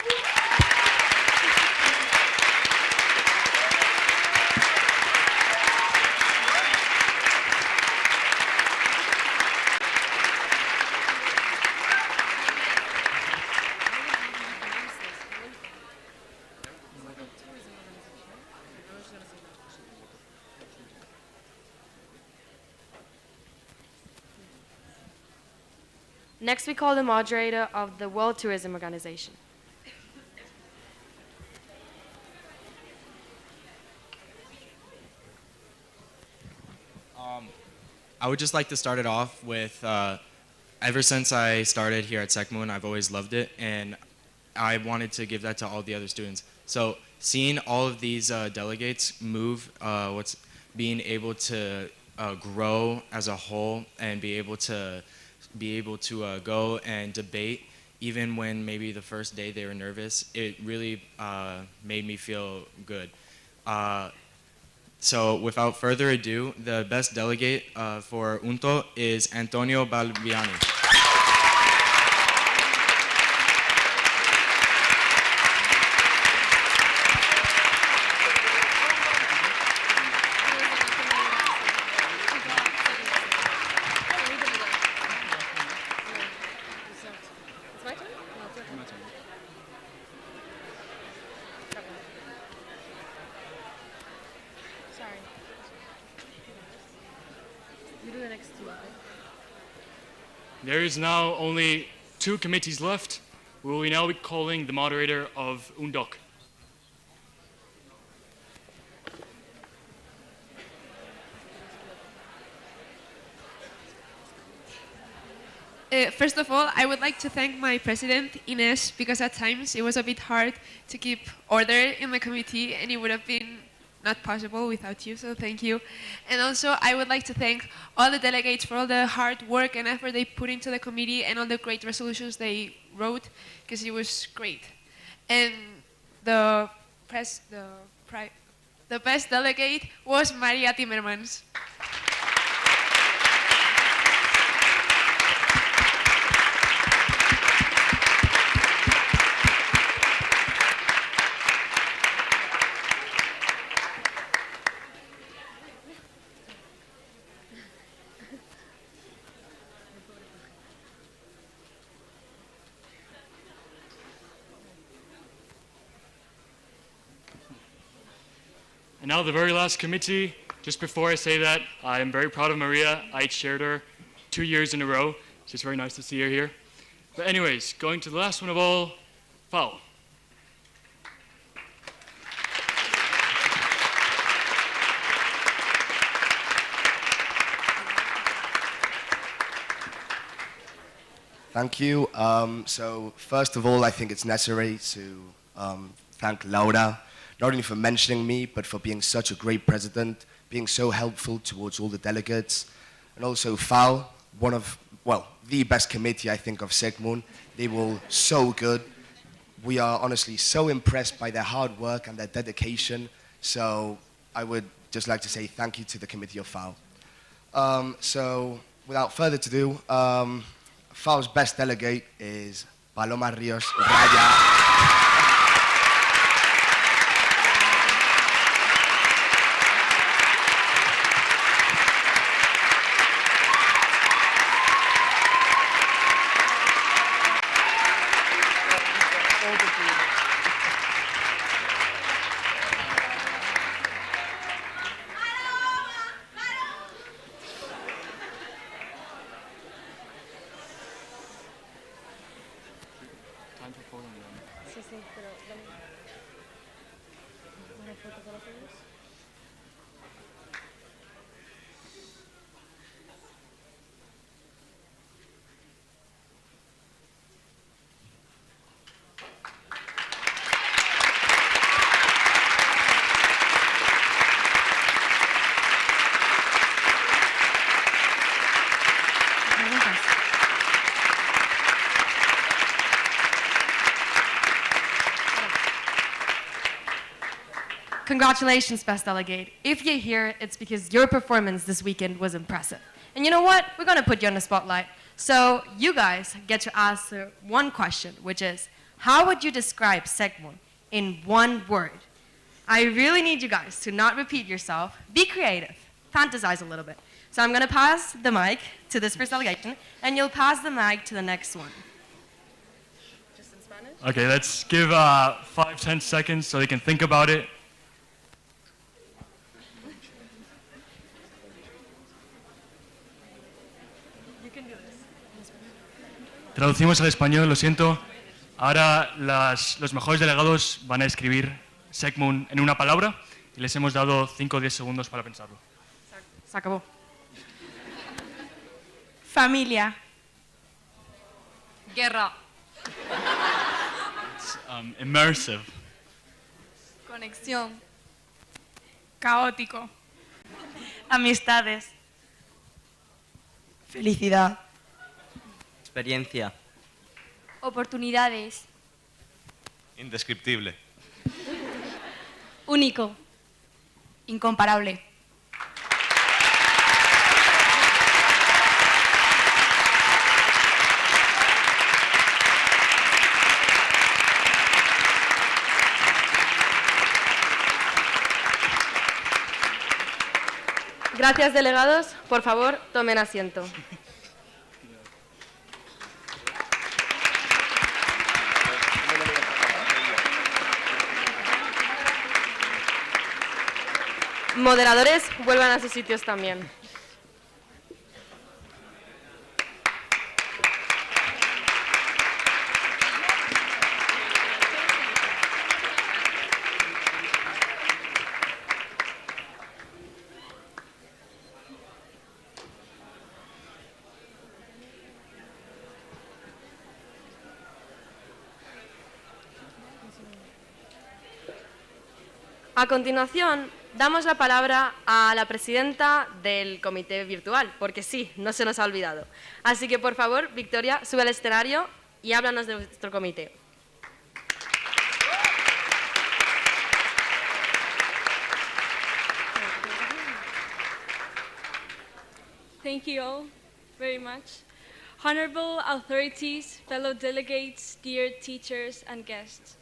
Next, we call the moderator of the World Tourism Organization. I would just like to start it off with, ever since I started here at SEKMUN, I've always loved it, and I wanted to give that to all the other students. So seeing all of these delegates move, being able to grow as a whole and be able to go and debate, even when maybe the first day they were nervous, it really made me feel good. So without further ado, the best delegate for UNTO is Antonio Balbiani. There is now only 2 committees left. We will now be calling the moderator of UNDOC. First of all, I would like to thank my president, Ines, because at times it was a bit hard to keep order in the committee and it would have been not possible without you, so thank you. And also, I would like to thank all the delegates for all the hard work and effort they put into the committee and all the great resolutions they wrote, because it was great. And the best delegate was Maria Timmermans. And now the very last committee. Just before I say that, I am very proud of Maria. I chaired her 2 years in a row. It's just very nice to see her here. But anyways, going to the last one of all, FAO. Thank you. So first of all, I think it's necessary to thank Laura, not only for mentioning me, but for being such a great president, being so helpful towards all the delegates, and also FAO, one of, well, the best committee, I think, of SEKMUN. They were so good. We are honestly so impressed by their hard work and their dedication. So I would just like to say thank you to the committee of FAO. So without further ado, FAO's best delegate is Paloma Rios Raya. Congratulations, Best Delegate. If you're here, it's because your performance this weekend was impressive. And you know what? We're going to put you on the spotlight. So you guys get to answer one question, which is, how would you describe SEKMUN in one word? I really need you guys to not repeat yourself. Be creative. Fantasize a little bit. So I'm going to pass the mic to this first delegation, and you'll pass the mic to the next one. Just in Spanish? Okay, let's give 5-10 seconds so they can think about it. Traducimos al español, lo siento. Ahora los mejores delegados van a escribir SEKMUN en una palabra y les hemos dado 5 o 10 segundos para pensarlo. Se acabó. Familia. Guerra. It's, immersive. Conexión. Caótico. Amistades. Felicidad. Experiencia. Oportunidades. Indescriptible. Único. Incomparable. Gracias, delegados. Por favor, tomen asiento. Moderadores, vuelvan a sus sitios también. A continuación, damos la palabra a la presidenta del comité virtual, porque sí, no se nos ha olvidado. Así que, por favor, Victoria, sube al escenario y háblanos de nuestro comité. Thank you all very much. Honorable authorities, fellow delegates, dear teachers and guests,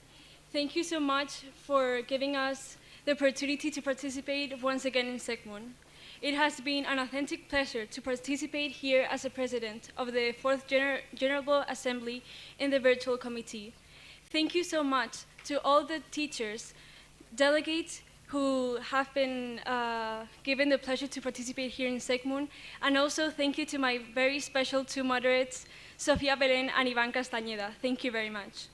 thank you so much for giving us the opportunity to participate once again in SEKMUN. It has been an authentic pleasure to participate here as a president of the 4th General Assembly in the virtual committee. Thank you so much to all the teachers, delegates who have been given the pleasure to participate here in SEKMUN, and also thank you to my very special two moderates, Sofía Belén and Iván Castañeda. Thank you very much.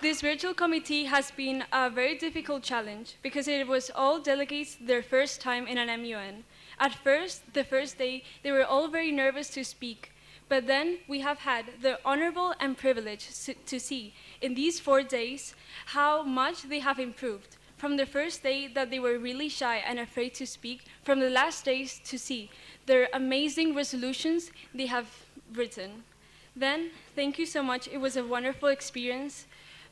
This virtual committee has been a very difficult challenge because it was all delegates their first time in an MUN. At first, the first day, they were all very nervous to speak, but then we have had the honorable and privilege to see in these 4 days how much they have improved. From the first day that they were really shy and afraid to speak, from the last days to see their amazing resolutions they have written. Then, thank you so much. It was a wonderful experience.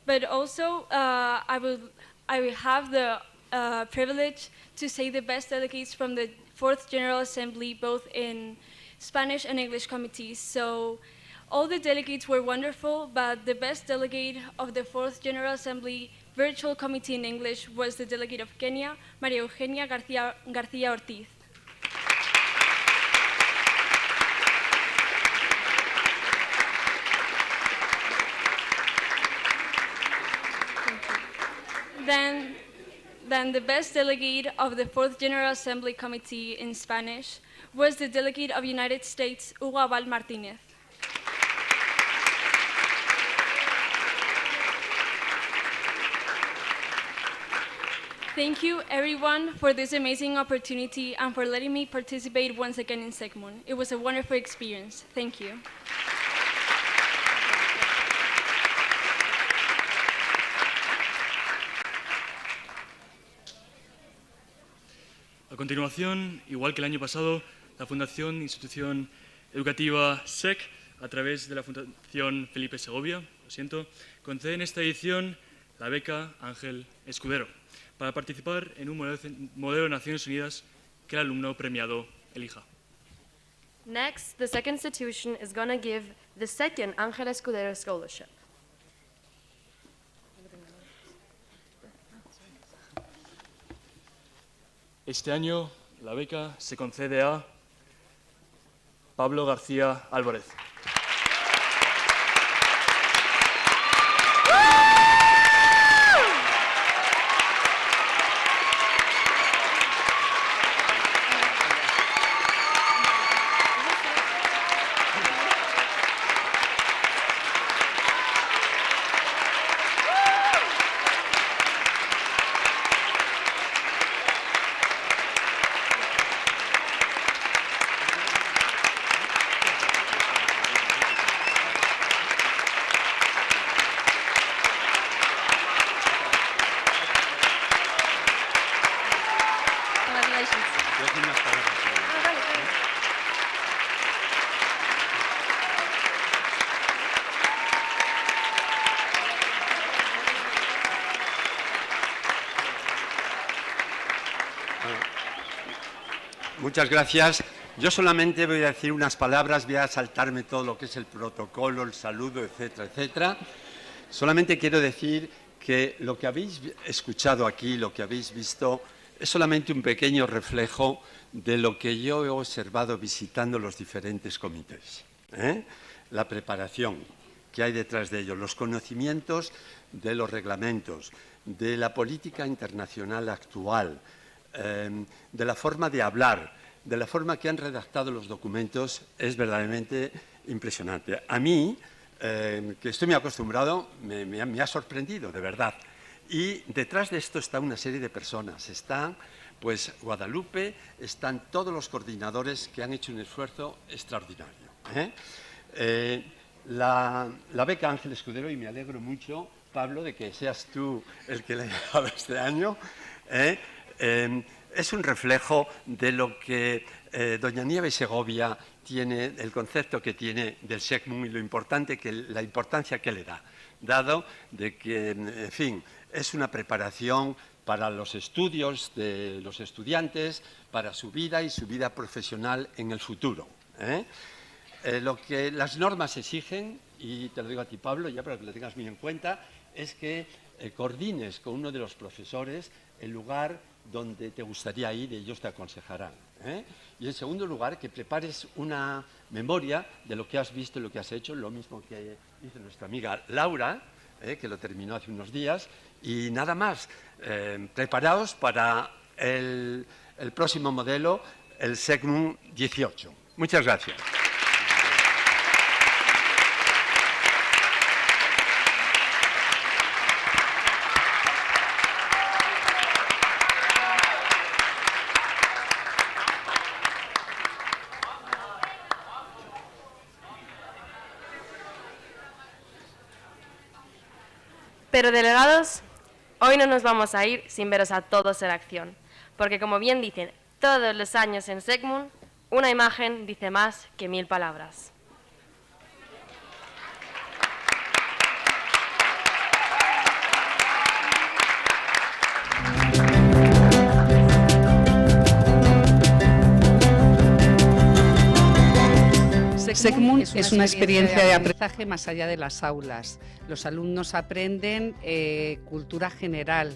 But also, I will have the privilege to say the best delegates from the 4th General Assembly, both in Spanish and English committees. So all the delegates were wonderful, but the best delegate of the 4th General Assembly virtual committee in English was the delegate of Kenya, María Eugenia García Ortiz. Then the best delegate of the 4th General Assembly Committee in Spanish was the delegate of United States, Hugo Abal Martinez. Thank you, everyone, for this amazing opportunity and for letting me participate once again in SEKMUN. It was a wonderful experience. Thank you. A continuación, igual que el año pasado, la Fundación Institución Educativa SEK, a través de la Fundación Felipe Segovia, concede en esta edición la beca Ángel Escudero para participar en un modelo de Naciones Unidas que el alumno premiado elija. Next, the SEK institution is going to give the second Ángel Escudero Scholarship. Este año la beca se concede a Pablo García Álvarez. Muchas gracias. Yo solamente voy a decir unas palabras, voy a saltarme todo lo que es el protocolo, el saludo, etcétera, etcétera. Solamente quiero decir que lo que habéis escuchado aquí, lo que habéis visto, es solamente un pequeño reflejo de lo que yo he observado visitando los diferentes comités. La preparación que hay detrás de ellos, los conocimientos de los reglamentos, de la política internacional actual, de la forma de hablar, de la forma que han redactado los documentos, es verdaderamente impresionante. A mí, que estoy muy acostumbrado, me ha sorprendido, de verdad. Y detrás de esto está una serie de personas. Está, pues, Guadalupe, están todos los coordinadores que han hecho un esfuerzo extraordinario. la beca Ángel Escudero, y me alegro mucho, Pablo, de que seas tú el que la ha dado este año, es un reflejo de lo que doña Nieves Segovia tiene, el concepto que tiene del SEKMUN y la importancia que le da, dado de que, en fin, es una preparación para los estudios de los estudiantes, para su vida y su vida profesional en el futuro. Lo que las normas exigen, y te lo digo a ti, Pablo, ya para que lo tengas muy en cuenta, es que coordines con uno de los profesores el lugar donde te gustaría ir y ellos te aconsejarán. Y en segundo lugar, que prepares una memoria de lo que has visto y lo que has hecho, lo mismo que hizo nuestra amiga Laura, que lo terminó hace unos días, y nada más, preparaos para el próximo modelo, el SEKMUN 18. Muchas gracias. Pero delegados, hoy no nos vamos a ir sin veros a todos en acción, porque como bien dicen todos los años en SEKMUN, una imagen dice más que 1000 palabras. SEKMUN es una experiencia de aprendizaje más allá de las aulas. Los alumnos aprenden cultura general,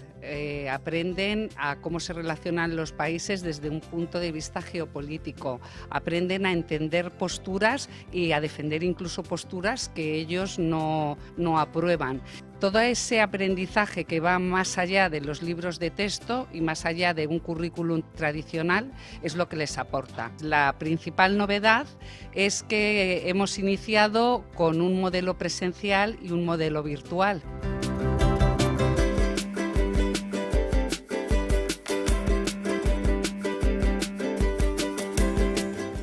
aprenden a cómo se relacionan los países desde un punto de vista geopolítico, aprenden a entender posturas y a defender incluso posturas que ellos no aprueban. Todo ese aprendizaje que va más allá de los libros de texto y más allá de un currículum tradicional es lo que les aporta. La principal novedad es que hemos iniciado con un modelo presencial y un modelo virtual.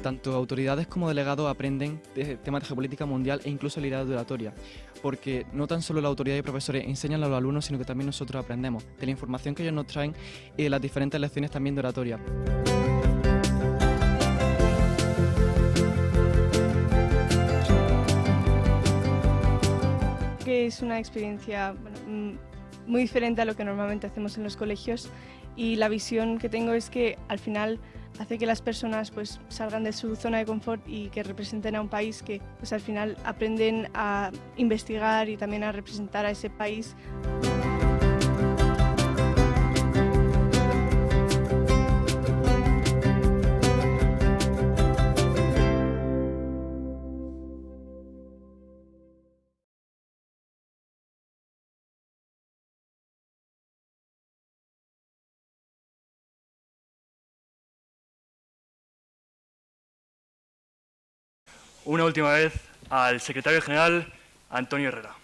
Tanto autoridades como delegados aprenden de temas de geopolítica mundial e incluso habilidades de oratoria, porque no tan solo la autoridad y profesores enseñan a los alumnos, sino que también nosotros aprendemos de la información que ellos nos traen y de las diferentes lecciones también de oratoria. Que es una experiencia muy diferente a lo que normalmente hacemos en los colegios, y la visión que tengo es que al final hace que las personas pues salgan de su zona de confort y que representen a un país, que pues al final aprenden a investigar y también a representar a ese país. Una última vez al secretario general, Antonio Herrera.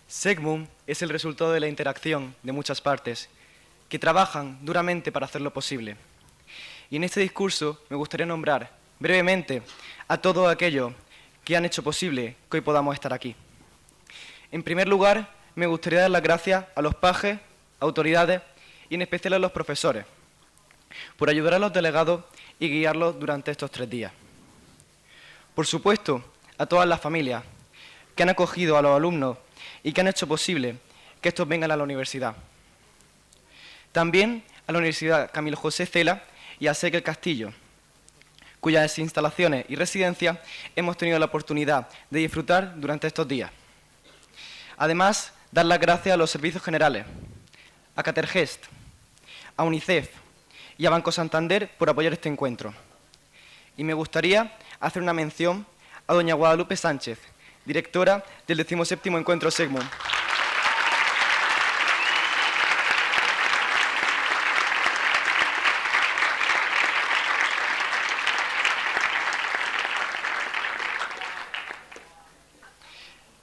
SEKMUN es el resultado de la interacción de muchas partes que trabajan duramente para hacerlo posible. Y en este discurso me gustaría nombrar brevemente a todos aquellos que han hecho posible que hoy podamos estar aquí. En primer lugar, me gustaría dar las gracias a los pajes, autoridades y en especial a los profesores por ayudar a los delegados y guiarlos durante estos 3 días. Por supuesto, a todas las familias que han acogido a los alumnos y que han hecho posible que estos vengan a la universidad. También a la Universidad Camilo José Cela y a SEK El Castillo, cuyas instalaciones y residencias hemos tenido la oportunidad de disfrutar durante estos días. Además, dar las gracias a los servicios generales, a Catergest, a UNICEF y a Banco Santander por apoyar este encuentro. Y me gustaría hacer una mención a doña Guadalupe Sánchez, directora del 17º Encuentro SEKMUN.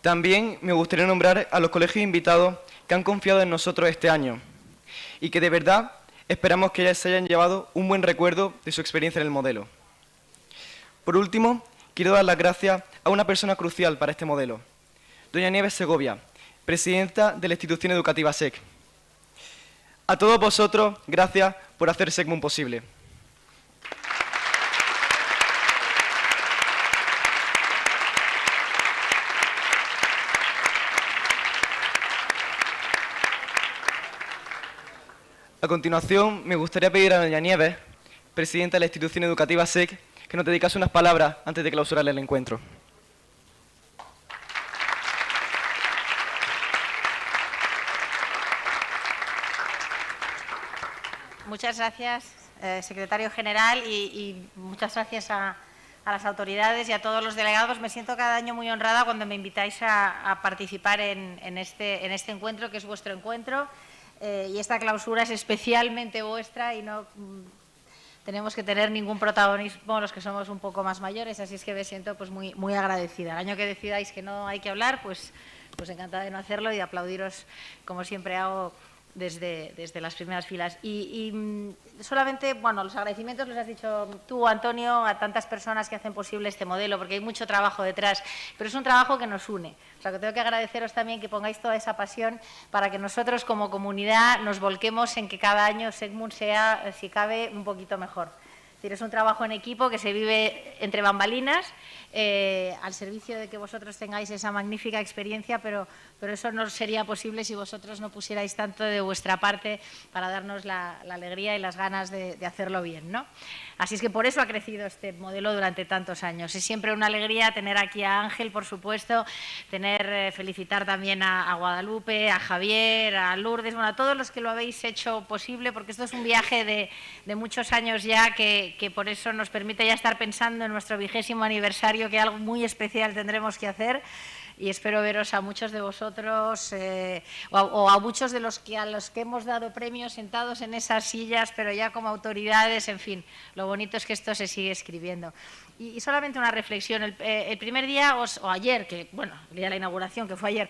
También me gustaría nombrar a los colegios invitados que han confiado en nosotros este año y que de verdad esperamos que se hayan llevado un buen recuerdo de su experiencia en el modelo. Por último, quiero dar las gracias a una persona crucial para este modelo, doña Nieves Segovia, presidenta de la Institución Educativa SEK. A todos vosotros, gracias por hacer SEKMUN posible. A continuación, me gustaría pedir a doña Nieves, presidenta de la Institución Educativa SEK, que nos dedicase unas palabras antes de clausurar el encuentro. Muchas gracias, secretario general, y muchas gracias a las autoridades y a todos los delegados. Me siento cada año muy honrada cuando me invitáis a participar en este encuentro, que es vuestro encuentro. Y esta clausura es especialmente vuestra y no tenemos que tener ningún protagonismo los que somos un poco más mayores, así es que me siento pues muy agradecida. El año que decidáis que no hay que hablar, pues encantada de no hacerlo y de aplaudiros como siempre hago desde las primeras filas. Y solamente, bueno, los agradecimientos los has dicho tú, Antonio, a tantas personas que hacen posible este modelo, porque hay mucho trabajo detrás, pero es un trabajo que nos une. O sea, que tengo que agradeceros también que pongáis toda esa pasión para que nosotros como comunidad nos volquemos en que cada año SEKMUN sea, si cabe, un poquito mejor. Es decir, es un trabajo en equipo que se vive entre bambalinas, al servicio de que vosotros tengáis esa magnífica experiencia, pero eso no sería posible si vosotros no pusierais tanto de vuestra parte para darnos la alegría y las ganas de hacerlo bien, ¿no? Así es que por eso ha crecido este modelo durante tantos años. Es siempre una alegría tener aquí a Ángel, por supuesto, felicitar también a Guadalupe, a Javier, a Lourdes, bueno, a todos los que lo habéis hecho posible, porque esto es un viaje de muchos años ya que por eso nos permite ya estar pensando en nuestro 20º aniversario, que algo muy especial tendremos que hacer. Y espero veros a muchos de vosotros o a muchos de a los que hemos dado premios sentados en esas sillas, pero ya como autoridades, en fin, lo bonito es que esto se sigue escribiendo. Y solamente una reflexión, el primer día, o ayer, que bueno, el día de la inauguración, que fue ayer,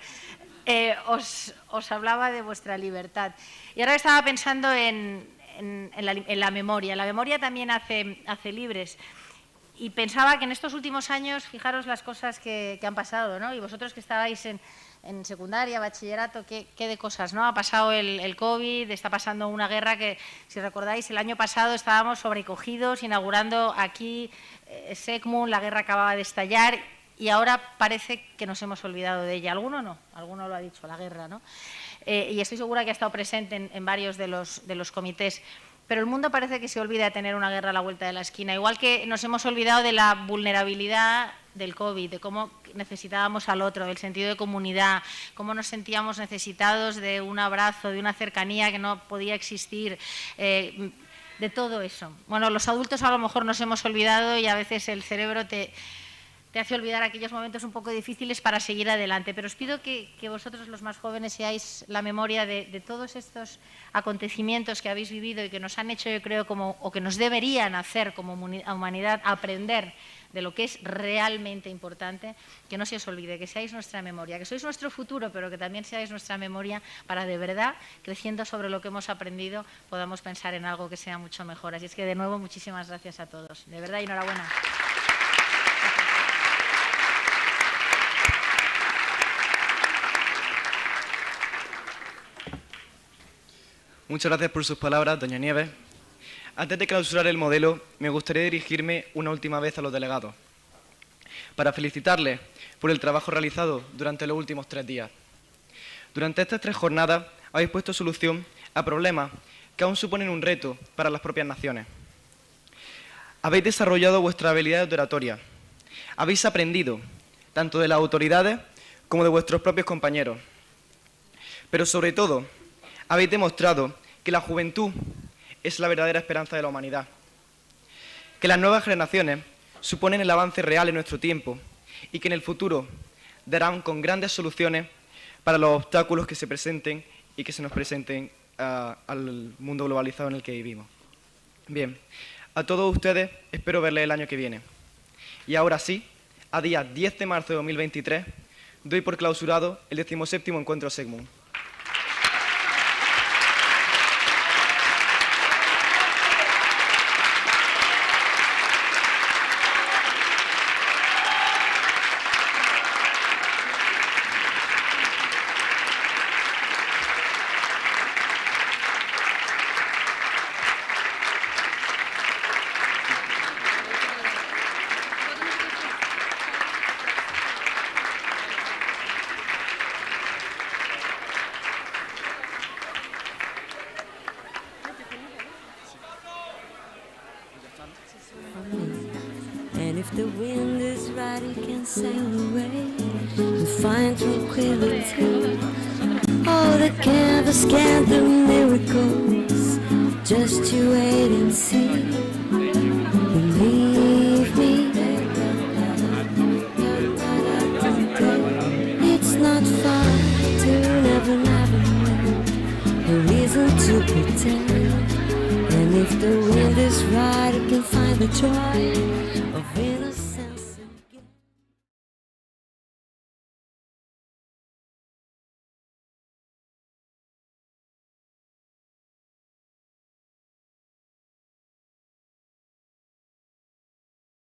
os hablaba de vuestra libertad. Y ahora estaba pensando en la memoria. La memoria también hace libres. Y pensaba que en estos últimos años, fijaros las cosas que han pasado, ¿no? Y vosotros que estabais en secundaria, bachillerato, ¿qué de cosas, ¿no? Ha pasado el COVID, está pasando una guerra que, si recordáis, el año pasado estábamos sobrecogidos, inaugurando aquí SEKMUN, la guerra acababa de estallar y ahora parece que nos hemos olvidado de ella. Alguno no, alguno lo ha dicho, la guerra, ¿no? Y estoy segura que ha estado presente en varios de los comités. Pero el mundo parece que se olvida de tener una guerra a la vuelta de la esquina, igual que nos hemos olvidado de la vulnerabilidad del COVID, de cómo necesitábamos al otro, del sentido de comunidad, cómo nos sentíamos necesitados de un abrazo, de una cercanía que no podía existir, de todo eso. Bueno, los adultos a lo mejor nos hemos olvidado y a veces el cerebro te hace olvidar aquellos momentos un poco difíciles para seguir adelante. Pero os pido que vosotros, los más jóvenes, seáis la memoria de todos estos acontecimientos que habéis vivido y que nos han hecho, yo creo, o que nos deberían hacer como humanidad aprender de lo que es realmente importante, que no se os olvide, que seáis nuestra memoria, que sois nuestro futuro, pero que también seáis nuestra memoria para de verdad, creciendo sobre lo que hemos aprendido, podamos pensar en algo que sea mucho mejor. Así es que, de nuevo, muchísimas gracias a todos. De verdad, y enhorabuena. Muchas gracias por sus palabras, doña Nieves. Antes de clausurar el modelo, me gustaría dirigirme una última vez a los delegados para felicitarles por el trabajo realizado durante los últimos 3 días. Durante estas 3 jornadas habéis puesto solución a problemas que aún suponen un reto para las propias naciones. Habéis desarrollado vuestras habilidades de oratoria. Habéis aprendido tanto de las autoridades como de vuestros propios compañeros. Pero sobre todo, habéis demostrado que la juventud es la verdadera esperanza de la humanidad, que las nuevas generaciones suponen el avance real en nuestro tiempo y que en el futuro darán con grandes soluciones para los obstáculos que se presenten y que se nos presenten al mundo globalizado en el que vivimos. Bien, a todos ustedes espero verles el año que viene. Y ahora sí, a día 10 de marzo de 2023, doy por clausurado el 17º encuentro SEKMUN. And if the wind is right, it can sail away and find tranquility. Oh, the canvas can't do miracles. Just you wait and see. Believe me, it's not fun to never know. No reason to pretend. And if the wind is right, it can find the joy.